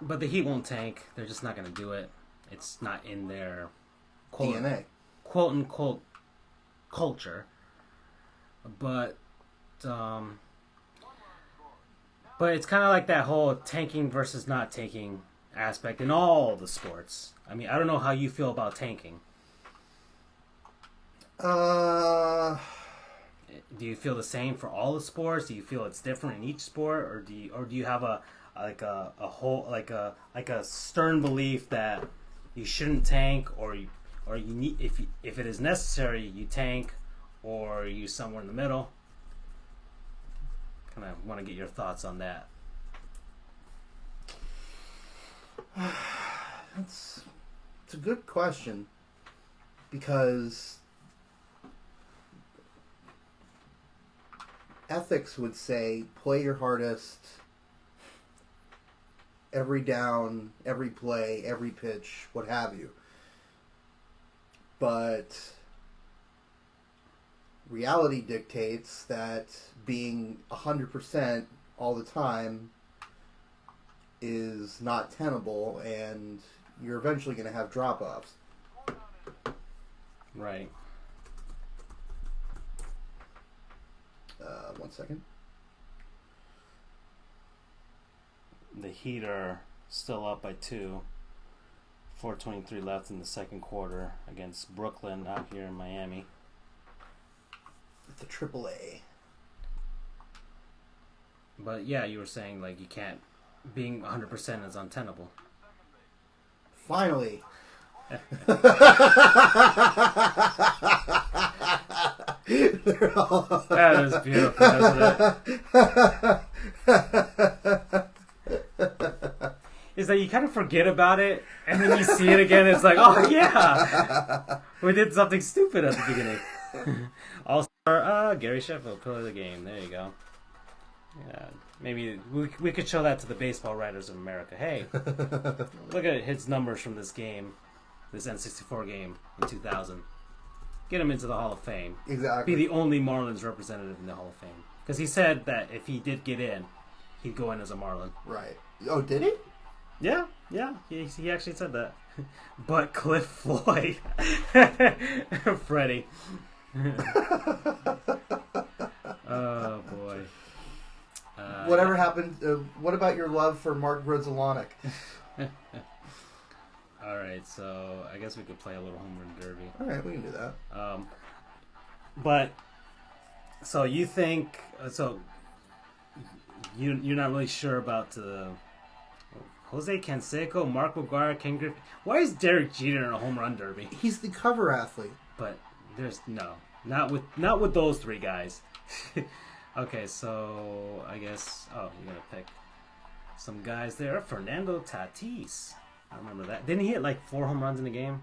But the Heat won't tank. They're just not going to do it. It's not in their DNA, quote unquote culture. But it's kind of like that whole tanking versus not tanking aspect in all the sports. I mean, I don't know how you feel about tanking. Do you feel the same for all the sports? Do you feel it's different in each sport, or do you have a stern belief that you shouldn't tank, or you need, if it is necessary, you tank, or you somewhere in the middle? Kind of want to get your thoughts on that. It's a good question, because ethics would say play your hardest every down, every play, every pitch, what have you. But reality dictates that being 100% all the time is not tenable, and you're eventually going to have drop-offs. Right. 1 second. the Heat are still up by 2. 4:23 left in the second quarter against Brooklyn out here in Miami. The AAA. But yeah, you were saying like you can't. Being 100% is untenable. Finally. That is beautiful, isn't it? Is that you kind of forget about it, and then you see it again, it's like, oh yeah! We did something stupid at the beginning. All-star, Gary Sheffield, pillar of the game. There you go. Yeah, maybe we could show that to the baseball writers of America. Hey, look at his numbers from this game, this N64 game in 2000. Get him into the Hall of Fame. Exactly. Be the only Marlins representative in the Hall of Fame. Because he said that if he did get in, he'd go in as a Marlin. Right. Oh, did he? Yeah. He actually said that. But Cliff Floyd. Freddie. Oh, boy. Whatever happened? What about your love for Mark Grudzalaniek? All right, so I guess we could play a little home run derby. All right, we can do that. But so you think you're not really sure about Jose Canseco, Mark McGwire, Ken Griffey. Why is Derek Jeter in a home run derby? He's the cover athlete. But there's not with those three guys. Okay, so I guess you're gonna pick some guys there. Fernando Tatis. I remember that. Didn't he hit like 4 home runs in the game,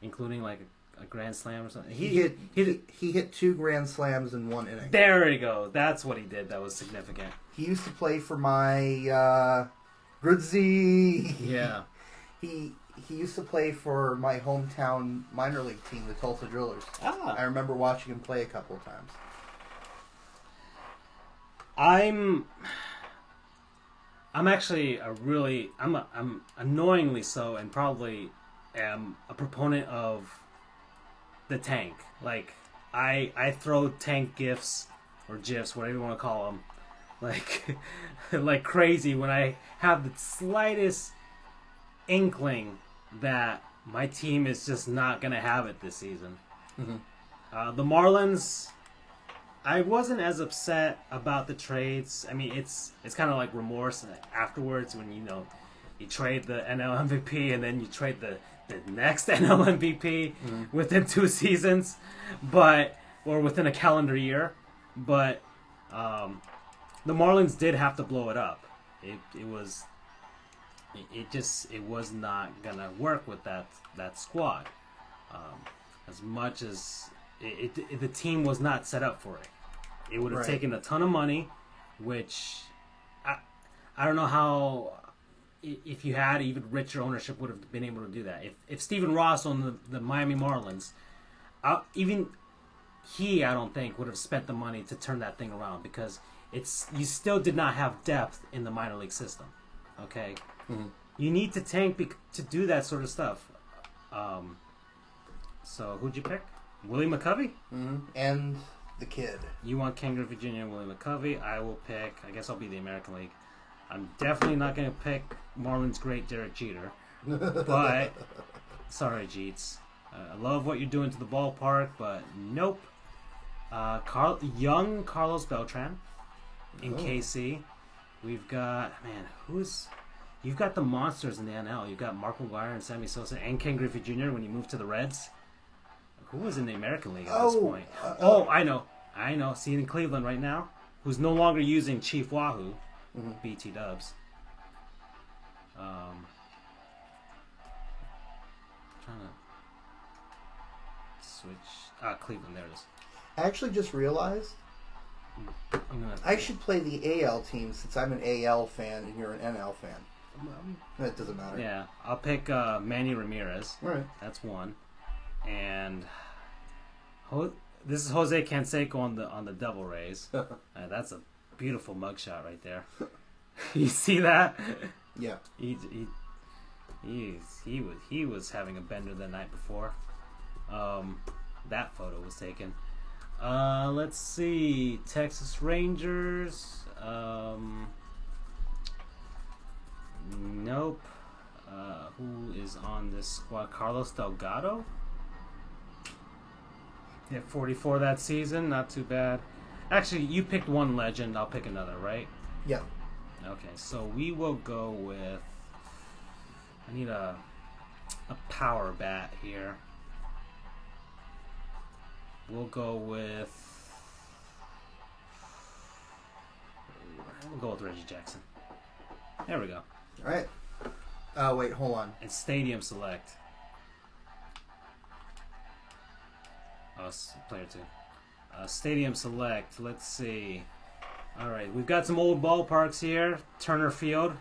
including like a grand slam or something? He hit 2 grand slams in 1 inning. There we go. That's what he did. That was significant. He used to play for my Grudsy. Yeah. He used to play for my hometown minor league team, the Tulsa Drillers. I remember watching him play a couple of times. I'm actually I'm annoyingly so, and probably am a proponent of the tank. Like I throw tank gifs or gifs, whatever you want to call them, like crazy when I have the slightest inkling that my team is just not gonna have it this season. Mm-hmm. The Marlins. I wasn't as upset about the trades. I mean, it's kind of like remorse afterwards when you trade the NL MVP and then you trade the next NL MVP within 2 seasons, or within a calendar year. But the Marlins did have to blow it up. It was not gonna work with that squad. As much as the team was not set up for it. It would have taken a ton of money, which I don't know how, if you had even richer ownership, would have been able to do that. If Stephen Ross owned the Miami Marlins, even he, I don't think, would have spent the money to turn that thing around, because you still did not have depth in the minor league system. Okay? Mm-hmm. You need to tank to do that sort of stuff. So who'd you pick? Willie McCovey? Mm-hmm. And the kid. You want Ken Griffey Jr. and Willie McCovey. I will pick, I guess I'll be the American League. I'm definitely not going to pick Marlins great Derek Jeter. But, sorry, Jeets. I love what you're doing to the ballpark, but nope. Young Carlos Beltran in KC. We've got, you've got the monsters in the NL. You've got Mark McGwire and Sammy Sosa and Ken Griffey Jr. when you move to the Reds. Who was in the American League at this point? I know. See, in Cleveland right now, who's no longer using Chief Wahoo, BT Dubs. Trying to switch. Cleveland, there it is. I actually just realized I should play the AL team, since I'm an AL fan and you're an NL fan. That doesn't matter. Yeah, I'll pick Manny Ramirez. Right. That's one. And this is Jose Canseco on the Devil Rays. That's a beautiful mugshot right there. You see that? Yeah. He was having a bender the night before. That photo was taken. Let's see, Texas Rangers. Nope. Who is on this squad? Carlos Delgado? Yeah, 44 that season. Not too bad. Actually, you picked one legend. I'll pick another, right? Yeah. Okay, so we will go with... I need a power bat here. We'll go with Reggie Jackson. There we go. All right. Wait, hold on. And Stadium Select. Oh, player 2. Stadium Select. Let's see. All right, we've got some old ballparks here. Turner Field,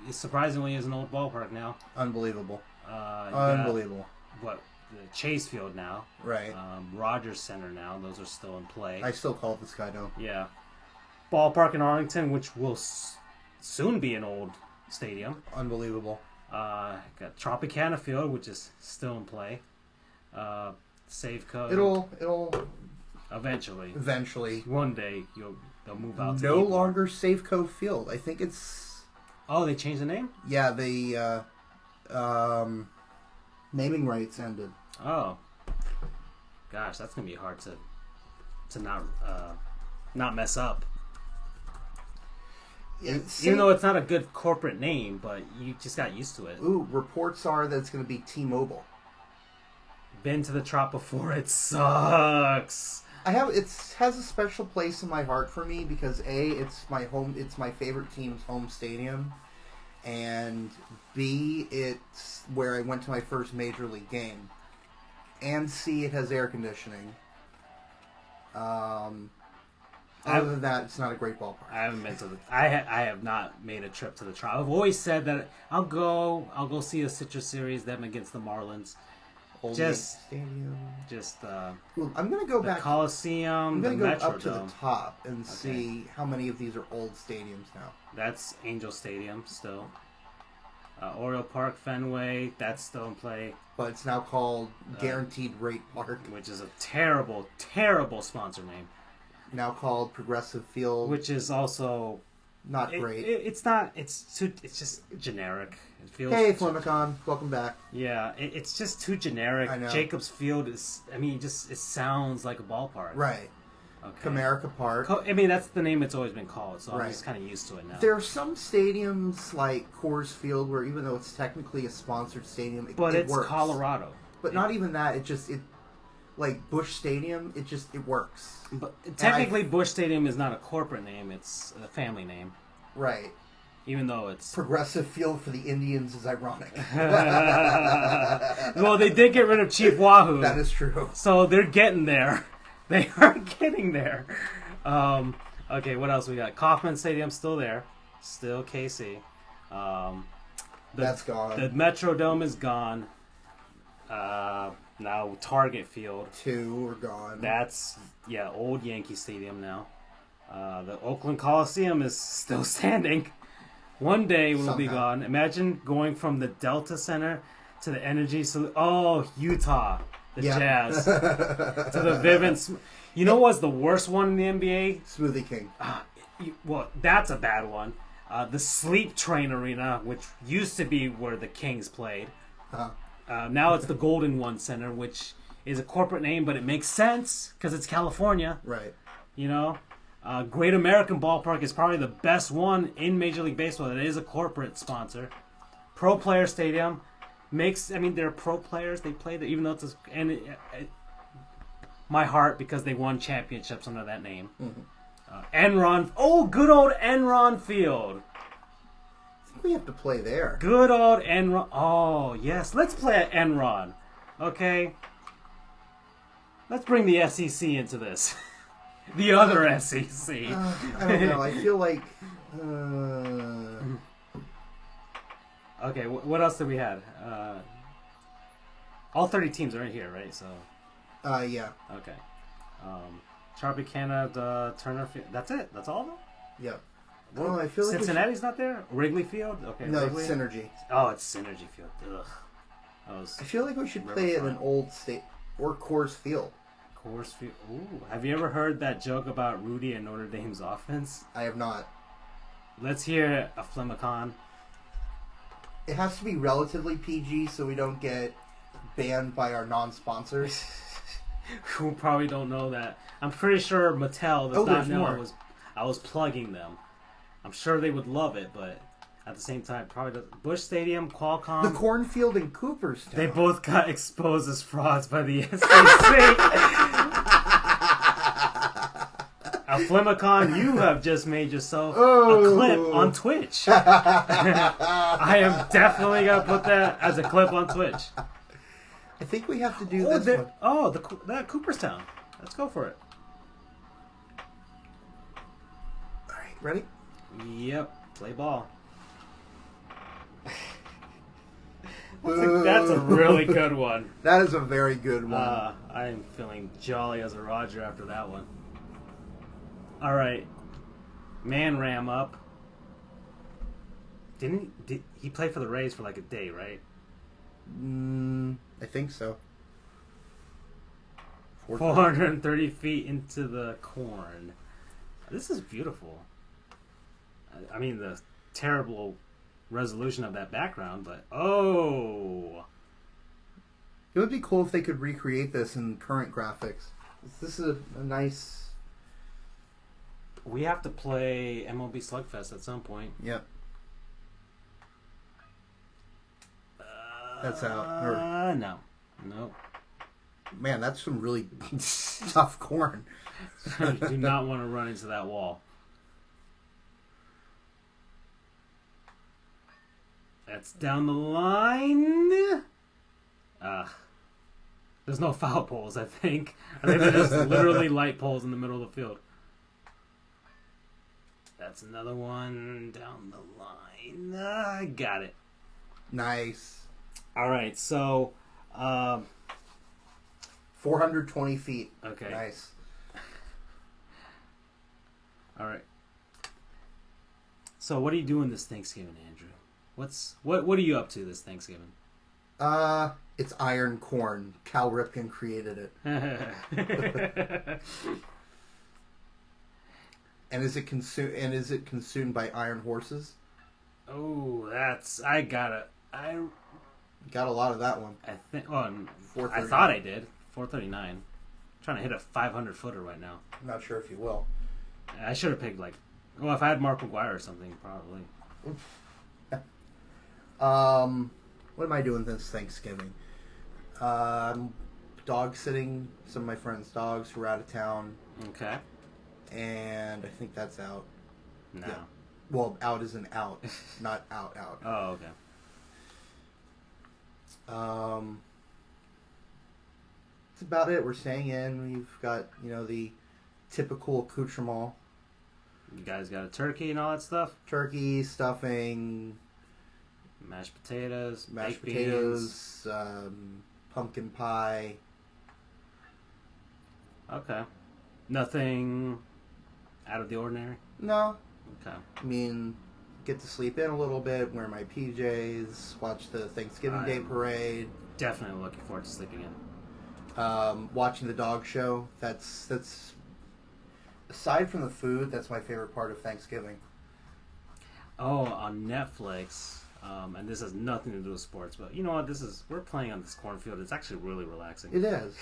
it surprisingly, is an old ballpark now. Unbelievable. Unbelievable. What? The Chase Field now. Right. Rogers Center now. Those are still in play. I still call it the Sky Dome. Yeah. Ballpark in Arlington, which will soon be an old stadium. Unbelievable. Got Tropicana Field, which is still in play. Safeco. It'll eventually. One day they'll move out. No longer Safeco Field. I think it's. Oh, they changed the name? Yeah, the naming rights ended. Oh, gosh, that's gonna be hard to not mess up. Yeah, even though it's not a good corporate name, but you just got used to it. Ooh, reports are that it's going to be T-Mobile. Been to the Trop before. It sucks. It has a special place in my heart for me because A, it's my favorite team's home stadium, and B, it's where I went to my first major league game, and C, it has air conditioning. Other than that, it's not a great ballpark. I haven't been to the. I have not made a trip to the Trop. I've always said that I'll go see a Citrus Series, them against the Marlins. Old Stadium. I'm gonna go back. Coliseum. I'm gonna go Metrodome. up to the top and see how many of these are old stadiums now. That's Angel Stadium still. Oriole Park, Fenway. That's still in play. But it's now called Guaranteed Rate Park, which is a terrible, terrible sponsor name. Now called Progressive Field, which is also not great. It's not. It's just generic. It feels. Hey, Flemicon, welcome back. Yeah, it's just too generic. I know. Jacobs Field is. I mean, it sounds like a ballpark. Right. Okay. Comerica Park. I mean, that's the name it's always been called, so I'm just kind of used to it now. There are some stadiums like Coors Field where even though it's technically a sponsored stadium, it it's works. Colorado. But not even that. It like Busch Stadium, it works. But technically, Busch Stadium is not a corporate name; it's a family name. Right. Even though it's Progressive Field for the Indians is ironic. Well, they did get rid of Chief Wahoo. That is true. So they're getting there. They are getting there. Okay, what else we got? Kauffman Stadium still there, still KC. That's gone. The Metrodome is gone. Now Target Field. 2 are gone. That's old Yankee Stadium now. The Oakland Coliseum is still standing. One day will be gone. Imagine going from the Delta Center to the Energy. Utah, the Jazz, to the Vivint. You know what's the worst one in the NBA? Smoothie King. Well, that's a bad one. The Sleep Train Arena, which used to be where the Kings played. Now it's the Golden One Center, which is a corporate name, but it makes sense because it's California. Right. You know? Great American Ballpark is probably the best one in Major League Baseball. That is a corporate sponsor. Pro Player Stadium they're pro players. They play there, even though it's my heart because they won championships under that name. Mm-hmm. Enron. Oh, good old Enron Field. I think we have to play there. Good old Enron. Oh, yes. Let's play at Enron. Okay? Let's bring the SEC into this. The other SEC. I don't know. I feel like... Okay, what else did we have? All 30 teams are in here, right? So. Yeah. Okay. Tropicana, the Turner Field. That's it? That's all of them? Yeah. Well, I feel like Cincinnati's not there? Wrigley Field? Okay. No, Wrigley? it's Synergy. Oh, it's Synergy Field. Ugh. I feel like we should play at an old state or Coors Field. Coors Field. Ooh. Have you ever heard that joke about Rudy and Notre Dame's offense? I have not. Let's hear a Flemicon. It has to be relatively PG so we don't get banned by our non-sponsors. Who probably don't know that. I'm pretty sure Mattel does not know more. I was plugging them. I'm sure they would love it, but at the same time, probably Busch Stadium, Qualcomm. The cornfield in Cooperstown. They both got exposed as frauds by the SEC. Flimicon, you have just made yourself a clip on Twitch. I am definitely going to put that as a clip on Twitch. I think we have to do this one. Oh, that Cooperstown. Let's go for it. All right, ready? Yep, play ball. That's a really good one. That is a very good one. I am feeling jolly as a Roger after that one. All right, man ram up. Did he play for the Rays for like a day, right? I think so. 430 feet into the corn. This is beautiful. I mean, the terrible resolution of that background, but oh, it would be cool if they could recreate this in current graphics. This is a nice. We have to play MLB Slugfest at some point. Yep. That's out. No. Man, that's some really tough corn. You do not want to run into that wall. That's down the line. There's no foul poles, I think. I think they're just literally light poles in the middle of the field. That's another one down the line. I got it. Nice. All right, so 420 feet. Okay. Nice. All right. So what are you doing this Thanksgiving, Andrew? What are you up to this Thanksgiving? It's iron corn. Cal Ripken created it. And is it consumed by iron horses? Oh, I got it. I got a lot of that one. I think. Oh, I thought I did. 439. I'm trying to hit a 500 footer right now. I'm not sure if you will. I should have picked if I had Mark McGwire or something, probably. What am I doing this Thanksgiving? Dog sitting some of my friends' dogs who are out of town. Okay. And I think that's out. No. Yeah. Well, out is an out, not out. Oh, okay. That's about it. We're staying in. We've got, the typical accoutrement. You guys got a turkey and all that stuff? Turkey, stuffing, mashed potatoes, pumpkin pie. Okay. Nothing out of the ordinary? No. Okay. I mean, get to sleep in a little bit, wear my PJs, watch the Thanksgiving Day parade. Definitely looking forward to sleeping in. Watching the dog show. That's aside from the food, that's my favorite part of Thanksgiving. Oh, on Netflix, and this has nothing to do with sports, but you know what? We're playing on this cornfield. It's actually really relaxing. It is.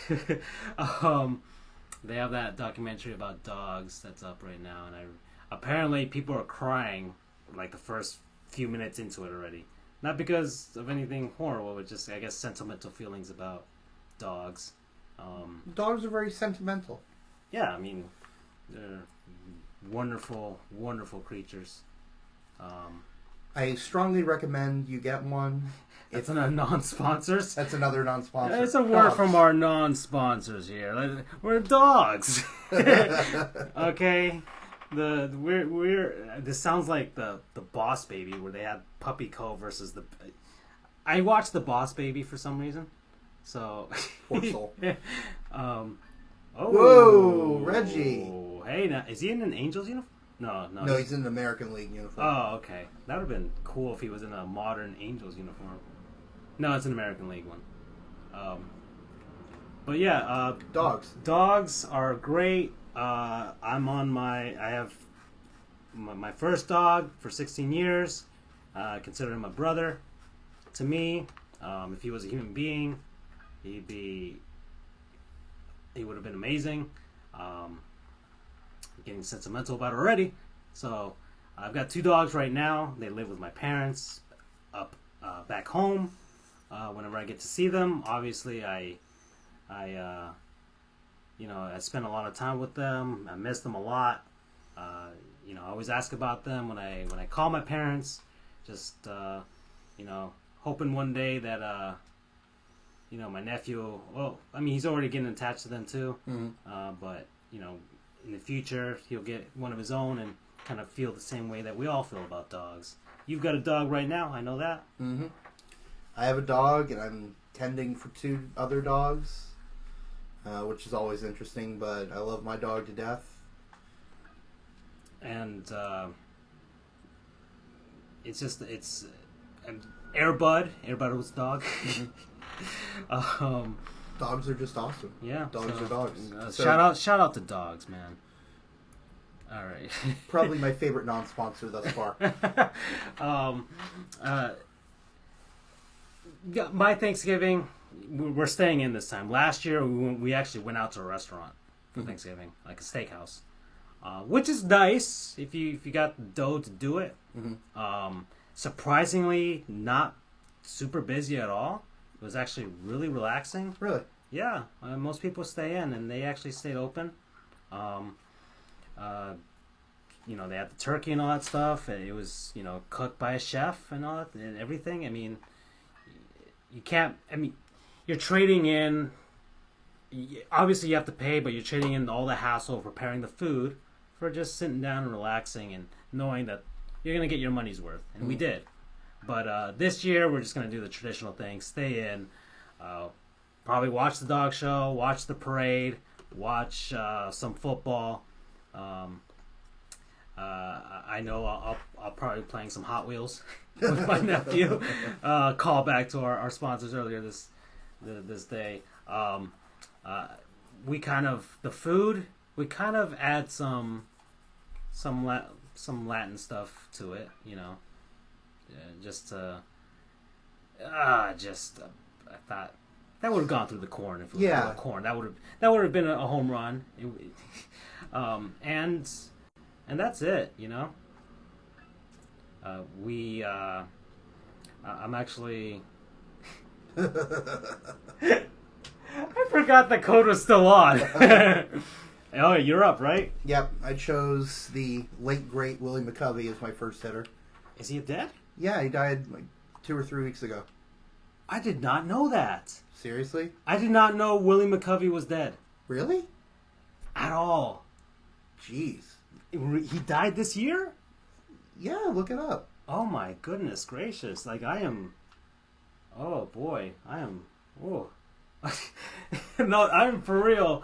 They have that documentary about dogs that's up right now, and apparently people are crying like the first few minutes into it already. Not because of anything horrible, but just, I guess, sentimental feelings about dogs. Dogs are very sentimental. Yeah, I mean, they're wonderful, wonderful creatures. I strongly recommend you get one. It's a non-sponsors. That's another non-sponsor. It's a word from our non-sponsors here. We're dogs. Okay. This sounds like the Boss Baby, where they had Puppy Co versus the. I watched the Boss Baby for some reason, so. Poor soul. Whoa, Reggie! Hey, now is he in an Angels uniform? No, he's in an American League uniform. Oh, okay. That would have been cool if he was in a modern Angels uniform. No, it's an American League one. But yeah, dogs. Dogs are great. I have my first dog for 16 years. Consider him a brother. to me, if he was a human being, he would have been amazing. Getting sentimental about it already. So I've got 2 dogs right now. They live with my parents up back home. Whenever I get to see them, obviously I spend a lot of time with them. I miss them a lot. I always ask about them when I call my parents. Just hoping one day that my nephew. Well, I mean, he's already getting attached to them too. Mm-hmm. But in the future, he'll get one of his own and kind of feel the same way that we all feel about dogs. You've got a dog right now. I know that. Mm-hmm. I have a dog, and I'm tending for 2 other dogs, which is always interesting, but I love my dog to death. And it's Airbud was a dog. Mm-hmm. Dogs are just awesome. Yeah, dogs are dogs. Shout out to dogs, man. All right. Probably my favorite non-sponsor thus far. My Thanksgiving, we're staying in this time. Last year, we actually went out to a restaurant for Thanksgiving, like a steakhouse, which is nice if you got the dough to do it. Mm-hmm. Surprisingly, not super busy at all. It was actually really relaxing. Really? Yeah. Most people stay in, and they actually stayed open. They had the turkey and all that stuff, and it was, cooked by a chef and all that, and everything. I mean, you can't, you're trading in, obviously you have to pay, but you're trading in all the hassle of preparing the food for just sitting down and relaxing and knowing that you're going to get your money's worth. And we did. But this year, we're just going to do the traditional thing, stay in, probably watch the dog show, watch the parade, watch some football. I know I'll probably be playing some Hot Wheels with my nephew. Call back to our sponsors earlier this day. We kind of add some Latin stuff to it, I thought that would have gone through the corn if it was corn. That would have been a home run. And that's it, I'm actually. I forgot the code was still on. Oh, you're up, right? Yep, I chose the late great Willie McCovey as my first hitter. Is he dead? Yeah, he died like 2 or 3 weeks ago. I did not know that. Seriously? I did not know Willie McCovey was dead. Really? At all. Jeez. He died this year? Yeah, look it up. Oh my goodness gracious. Like I am... Oh boy. I am... Oh. No, I'm for real.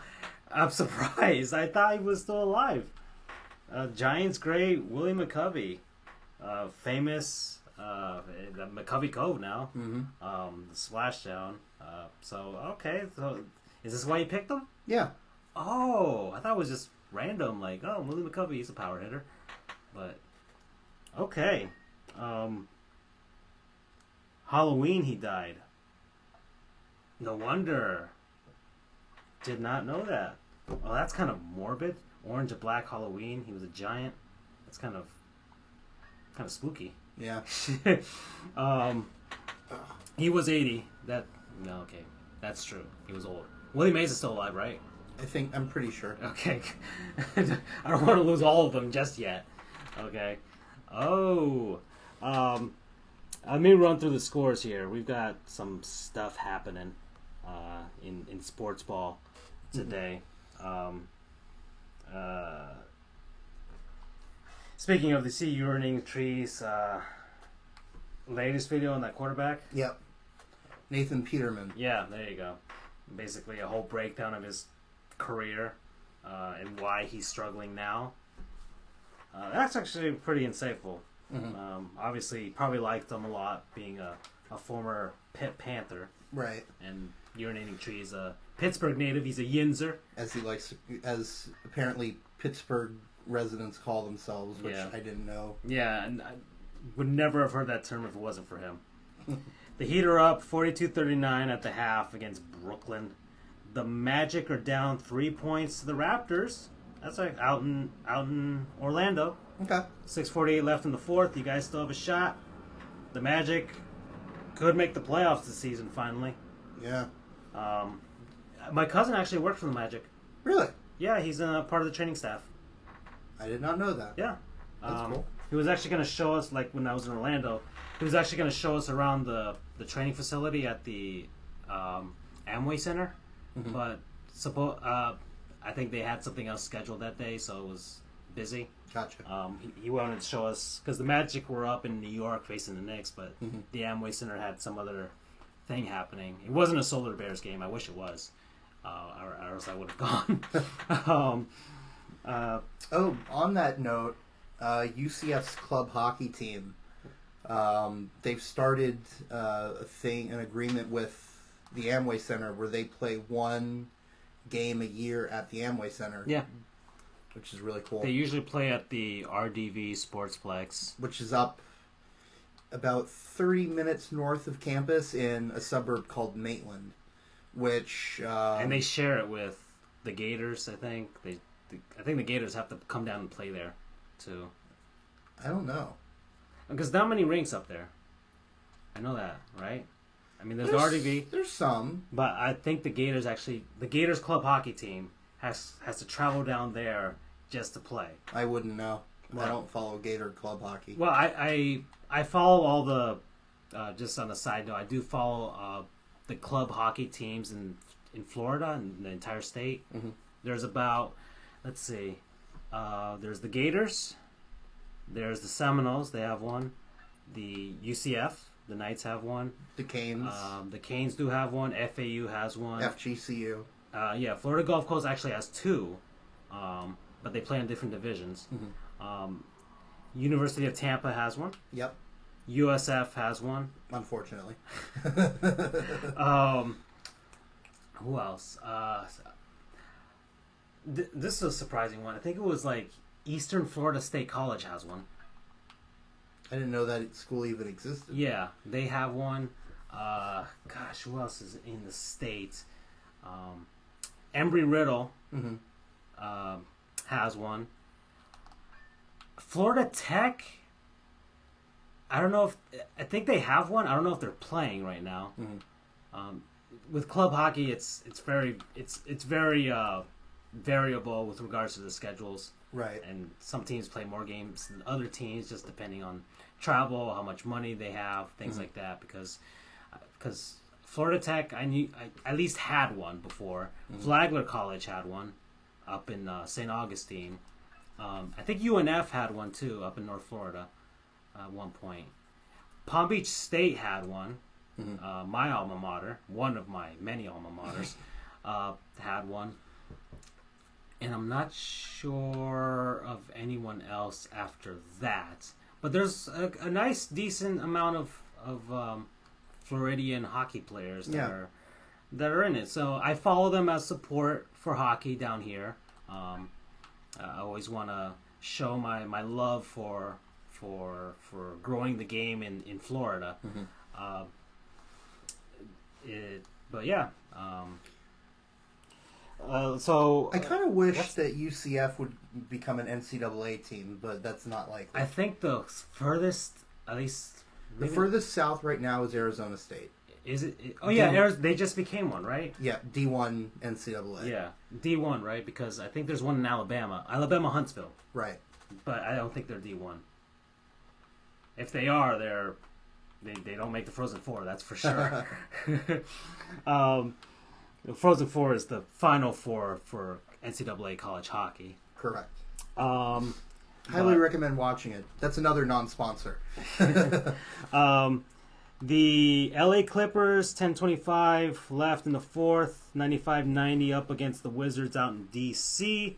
I'm surprised. I thought he was still alive. Giants great Willie McCovey. Famous... the McCovey Cove now. Mm-hmm. The splashdown. Okay. So, is this why you picked him? Yeah. Oh, I thought it was just random. Like, oh, Willie McCovey, he's a power hitter. But, okay. Halloween, he died. No wonder. Did not know that. Oh, that's kind of morbid. Orange and black Halloween. He was a giant. That's kind of spooky. Yeah. He was 80. Okay. That's true. He was old. Willie Mays is still alive, right? I'm pretty sure. Okay. I don't want to lose all of them just yet. Okay. Oh. Let me run through the scores here. We've got some stuff happening in sports ball today. Speaking of the sea urinating trees, latest video on that quarterback? Yep. Nathan Peterman. Yeah, there you go. Basically a whole breakdown of his career and why he's struggling now. That's actually pretty insightful. Mm-hmm. Obviously, he probably liked him a lot, being a former Pitt Panther. Right. And urinating trees, a Pittsburgh native. He's a Yinzer. As apparently Pittsburgh residents call themselves, which I didn't know. Yeah, and I would never have heard that term if it wasn't for him. The Heat are up 42-39 at the half against Brooklyn. The Magic are down 3 points to the Raptors. That's like out in Orlando. Okay. 6:48 left in the fourth. You guys still have a shot. The Magic could make the playoffs this season finally. Yeah. My cousin actually worked for the Magic. Really? Yeah, he's part of the training staff. I did not know that. Yeah. That's cool. He was actually going to show us, like when I was in Orlando, he was actually going to show us around the training facility at the Amway Center. Mm-hmm. But I think they had something else scheduled that day, so it was busy. Gotcha. He wanted to show us, because the Magic were up in New York facing the Knicks, but Mm-hmm. the Amway Center had some other thing happening. It wasn't a Solar Bears game. I wish it was. Or else I would have gone. On that note, UCF's club hockey team, they've started an agreement with the Amway Center where they play one game a year at the Amway Center. Yeah. Which is really cool. They usually play at the RDV Sportsplex. Which is up about 30 minutes north of campus in a suburb called Maitland. Which... and they share it with the Gators, I think. I think the Gators have to come down and play there, too. I don't know. Because not many rinks up there. I know that, right? I mean, there's the RDV. There's some. But I think the Gators club hockey team has to travel down there just to play. I wouldn't know. I don't follow Gator club hockey. Well, I follow all the, just on a side note, I do follow the club hockey teams in Florida and the entire state. Mm-hmm. There's about, let's see, there's the Gators, there's the Seminoles, they have one, the UCF, the Knights have one. The Canes. The Canes do have one, FAU has one. FGCU. Yeah, Florida Gulf Coast actually has two, but they play in different divisions. Mm-hmm. University of Tampa has one. Yep. USF has one. Unfortunately. Who else? This is a surprising one. I think it was like Eastern Florida State College has one. I didn't know that school even existed. Yeah, they have one. Gosh, who else is in the state? Embry-Riddle has one. Florida Tech, I don't know I think they have one. I don't know if they're playing right now. Mm-hmm. With club hockey, it's very variable with regards to the schedules. Right. And some teams play more games than other teams, just depending on travel, how much money they have, things like that. Because Florida Tech, I at least had one before. Flagler College had one up in St. Augustine. I think UNF had one too up in North Florida at one point. Palm Beach State had one. My alma mater, one of my many alma maters, had one. And I'm not sure of anyone else after that. But there's a nice, decent amount of Floridian hockey players that are in it. So I follow them as support for hockey down here. I always want to show my love for growing the game in Florida. But yeah. So I kind of wish that UCF would become an NCAA team, but that's not likely. I think the furthest, at least the furthest south right now is Arizona State. Is it? Oh yeah, they just became one, right? Yeah, D1 NCAA. Yeah, D1, right? Because I think there's one in Alabama, Huntsville. Right. But I don't think they're D1. If they are, they don't make the Frozen Four. That's for sure. The Frozen Four is the final four for NCAA college hockey. Correct. Highly recommend watching it. That's another non-sponsor. The LA Clippers, 10:25 left in the fourth, 95-90 up against the Wizards out in DC.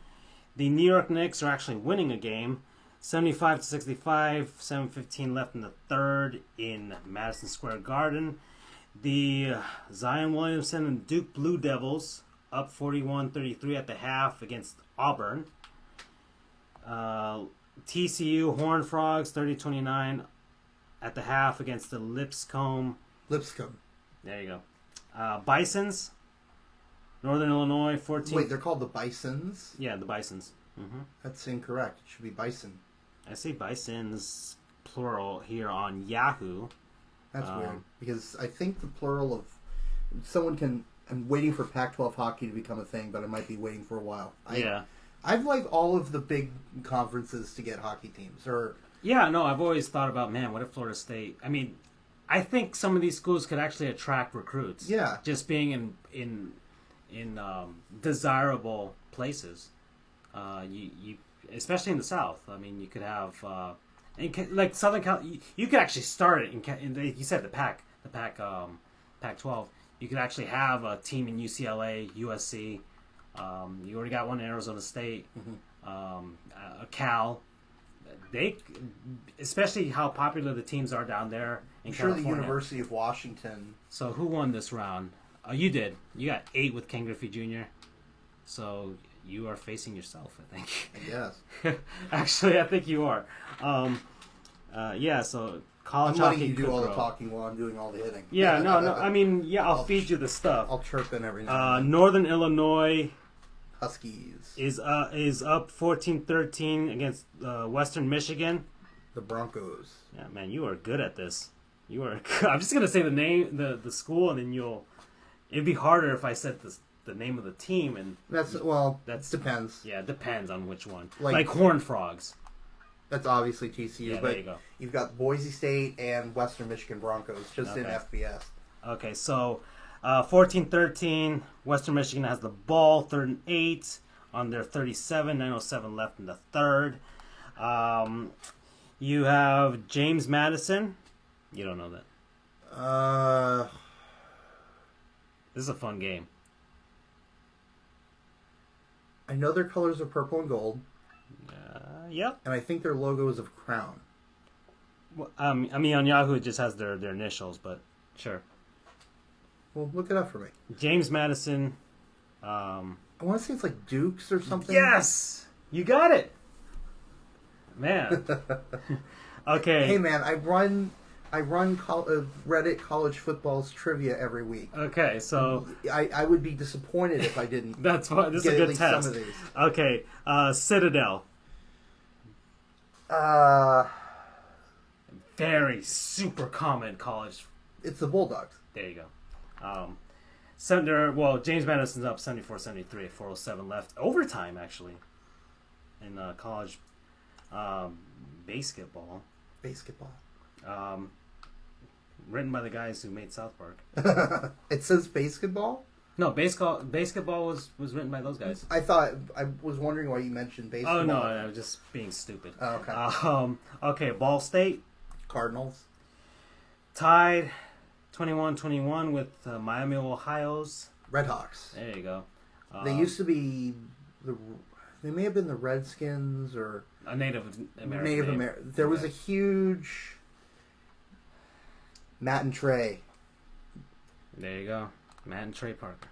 The New York Knicks are actually winning a game, 75-65, 7:15 left in the third in Madison Square Garden. The Zion Williamson and Duke Blue Devils up 41-33 at the half against Auburn. TCU Horned Frogs 30-29 at the half against the Lipscomb Lipscomb. There you go. Bisons, Northern Illinois, 14. Wait, they're called the Bisons? Yeah, the Bisons. Mm-hmm. That's incorrect. It should be Bison. I see Bisons plural here on Yahoo. That's weird. Because I think the plural of... I'm waiting for Pac-12 hockey to become a thing, but I might be waiting for a while. I've like all of the big conferences to get hockey teams. Yeah, no, I've always thought about, man, what if Florida State... I mean, I think some of these schools could actually attract recruits. Yeah. Just being in desirable places. You especially in the South. I mean, you could have like Southern Cal. You could actually start it in. You said the Pac-12. You could actually have a team in UCLA, USC. You already got one in Arizona State, a Cal. They, especially how popular the teams are down there in I'm sure California. the University of Washington. So who won this round? Oh, you did. You got 8 with Ken Griffey Jr. So you are facing yourself, I think. Yes. Actually, I think you are. Yeah. So college I'm hockey. letting you do all the grow. talking while I'm doing all the hitting. Yeah. No. I mean, yeah. I'll feed you the stuff. I'll chirp in every now and then. Northern Illinois Huskies. is up 14-13 against Western Michigan. The Broncos. Yeah, man, you are good at this. You are. I'm just gonna say the name, the school, and then you'll. It'd be harder if I said the name of the team, and That's depends. Yeah, it depends on which one. Like Like Horned Frogs. That's obviously TCU, Yeah, but there you go. You've got Boise State and Western Michigan Broncos just in Okay. FBS. Okay, so 14-13, Western Michigan has the ball, 3rd and 8 on their 37, 9:07 left in the third. You have James Madison. You don't know that. This is a fun game. I know their colors are purple and gold, Yep. and I think their logo is of crown. Well, I mean, on Yahoo, it just has their initials, but sure. Well, look it up for me. James Madison. I want to say it's like Dukes or something. Yes! You got it! Man. Okay. Hey man, I run Reddit college football's trivia every week. Okay, so I would be disappointed if I didn't. that's fine. This is get a at good least test. some of these. Okay, Citadel. Very super common college. It's the Bulldogs. There you go. James Madison's up 74-73 at 4:07 left. Overtime, actually, in college basketball. Basketball. Written by the guys who made South Park. It says basketball? No, basketball was written by those guys. I was wondering why you mentioned baseball. Oh, no, I was just being stupid. Oh, okay. Okay, Ball State Cardinals. tied 21-21 with Miami, Ohio's. Redhawks. There you go. They used to be they may have been the Redskins or a Native American. Native name. American. There was a huge Matt and Trey. There you go. Matt and Trey Parker.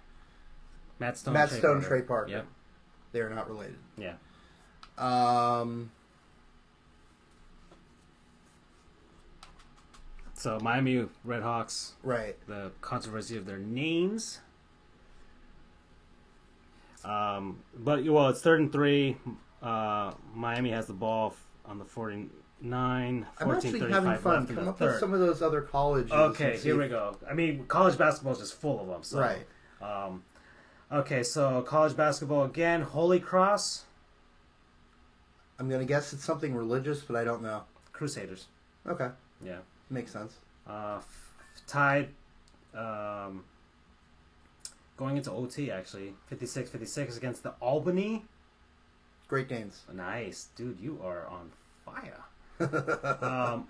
Matt Stone. Matt Trey Stone, Parker. Trey Parker. Yep. They are not related. Yeah. So Miami Redhawks. Right. The controversy of their names. But it's 3rd and 3. Miami has the ball on the 49. I'm actually having fun. Come up with some of those other colleges. Okay, here we go. I mean, college basketball is just full of them. So. Right. Okay, so college basketball again. Holy Cross. I'm going to guess it's something religious, but I don't know. Crusaders. Okay. Yeah. Makes sense. Tied. Going into OT, actually. 56-56 against the Albany. Great Danes. Nice. Dude, you are on fire.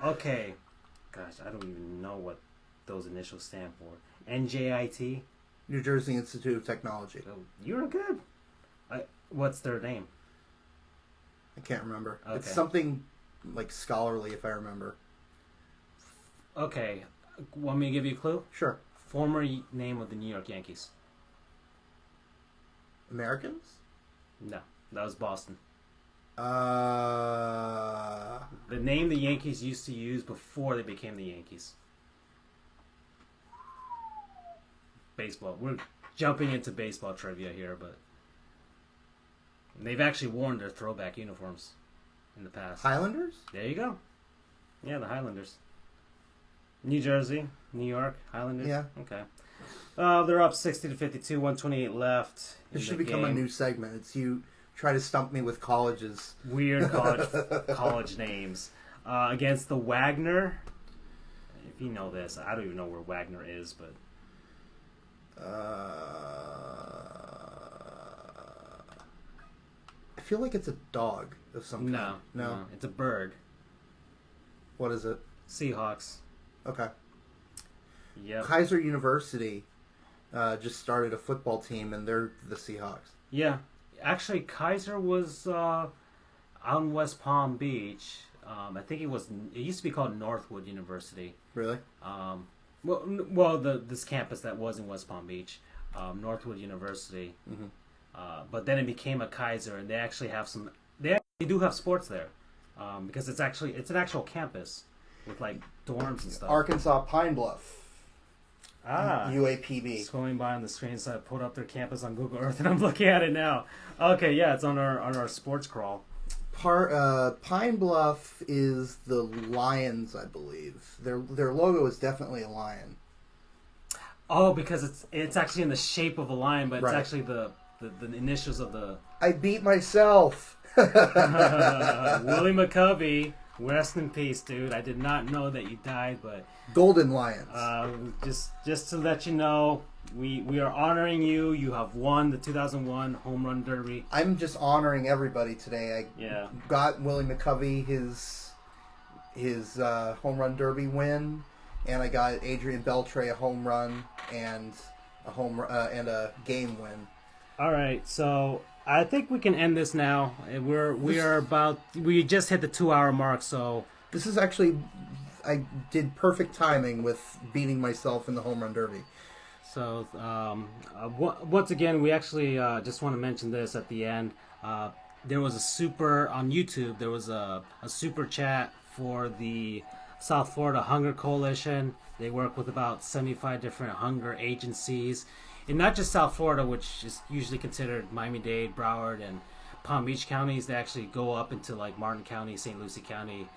Okay. Gosh, I don't even know what those initials stand for. NJIT. New Jersey Institute of Technology. Oh, you're good. What's their name? I can't remember. Okay. It's something like scholarly, if I remember. Okay. Want me to give you a clue? Sure. Former name of the New York Yankees. Americans? No, that was Boston. The The name the Yankees used to use before they became the Yankees. baseball. We're jumping into baseball trivia here, but they've actually worn their throwback uniforms in the past. Highlanders? There you go. Yeah, the Highlanders. New Jersey, New York, Highlanders. Yeah. Okay. They're up 60-52, 128 left. This should become a new segment. It's you try to stump me with colleges. Weird college names. Against the Wagner. If you know this, I don't even know where Wagner is, but I feel like it's a dog of some kind. No, it's a bird. What is it? Seahawks. Okay. Yep. Kaiser University just started a football team, and they're the Seahawks. Yeah. Actually, Kaiser was on West Palm Beach. I think it used to be called Northwood University. Really? This campus that was in West Palm Beach, Northwood University. Mm-hmm. But then it became a Kaiser, and they actually have they do have sports there, because it's an actual campus with like dorms and stuff. Arkansas Pine Bluff. UAPB. Scrolling by on the screen, so I pulled up their campus on Google Earth, and I'm looking at it now. Okay, yeah, it's on our sports crawl. Pine Bluff is the Lions, I believe. Their logo is definitely a lion. Oh, because it's actually in the shape of a lion, but it's Right. actually the initials of the I beat myself. Willie McCovey. Rest in peace, dude. I did not know that you died, but Golden Lions. just to let you know, we are honoring you. You have won the 2001 Home Run Derby. I'm just honoring everybody today. Yeah. Got Willie McCovey his home run derby win, and I got Adrian Beltre a home run and a game win. All right, so I think we can end this now. We just hit the 2-hour mark, so This is actually, I did perfect timing with beating myself in the home run derby. So, once again, we actually just want to mention this at the end. There was on YouTube, there was a super chat for the South Florida Hunger Coalition. They work with about 75 different hunger agencies. And not just South Florida, which is usually considered Miami-Dade, Broward, and Palm Beach counties. They actually go up into like Martin County, St. Lucie County,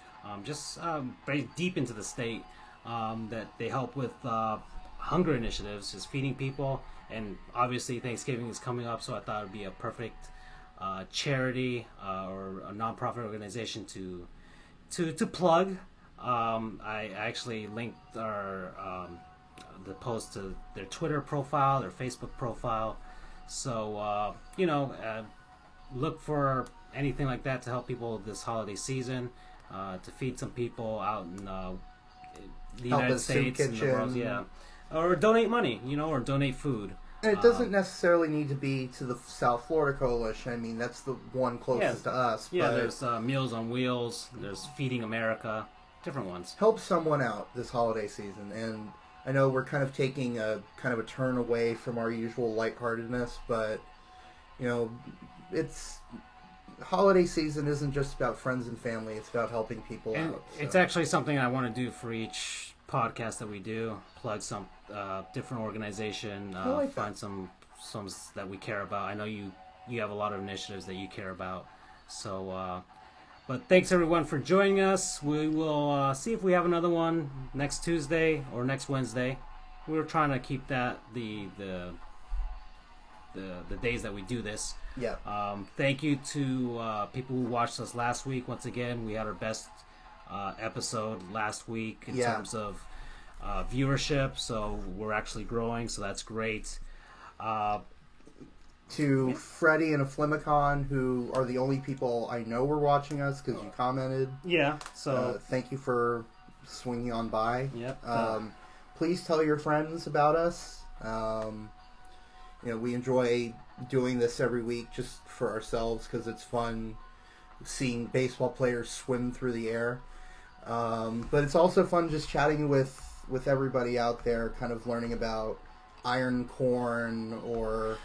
very deep into the state, that they help with hunger initiatives, just feeding people. And obviously Thanksgiving is coming up, so I thought it would be a perfect charity or a nonprofit organization to plug. I actually linked the post to their Twitter profile, their Facebook profile. So look for anything like that to help people this holiday season, to feed some people out in the United States and the world, yeah. Or donate money, or donate food. And it doesn't necessarily need to be to the South Florida Coalition. I mean, that's the one closest to us. Yeah, but there's Meals on Wheels, there's Feeding America, different ones. help someone out this holiday season. And I know we're kind of taking a turn away from our usual lightheartedness, but it's holiday season isn't just about friends and family. It's about helping people And out. it's actually something I want to do for each podcast that we do. Plug some different organization. I like find some that we care about. I know you have a lot of initiatives that you care about. So, but thanks everyone for joining us. We will see if we have another one next Tuesday or next Wednesday. We're trying to keep that the days that we do this. Yeah. Thank you to people who watched us last week. Once again, we had our best episode last week in terms of viewership, so we're actually growing, so that's great. To Freddie and Aflimicon, who are the only people I know were watching us because you commented. Yeah, so Thank you for swinging on by. Yep. Please tell your friends about us. We enjoy doing this every week just for ourselves because it's fun seeing baseball players swim through the air. But it's also fun just chatting with everybody out there, kind of learning about iron corn or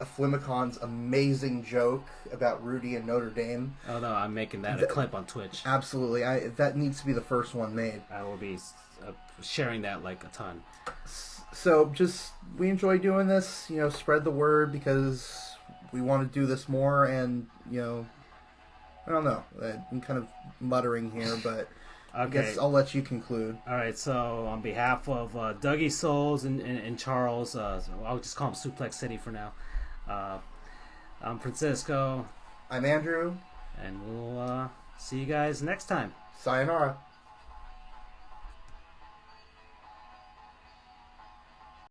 Aflimicon's amazing joke about Rudy and Notre Dame. oh no, I'm making that a clip on Twitch. Absolutely. That needs to be the first one made. I will be sharing that like a ton. So we enjoy doing this. Spread the word because we want to do this more. And I don't know. I'm kind of muttering here, but I guess I'll let you conclude. All right. So on behalf of Dougie Souls and Charles, I'll just call him Suplex City for now. I'm Francisco. I'm Andrew. And we'll see you guys next time. Sayonara.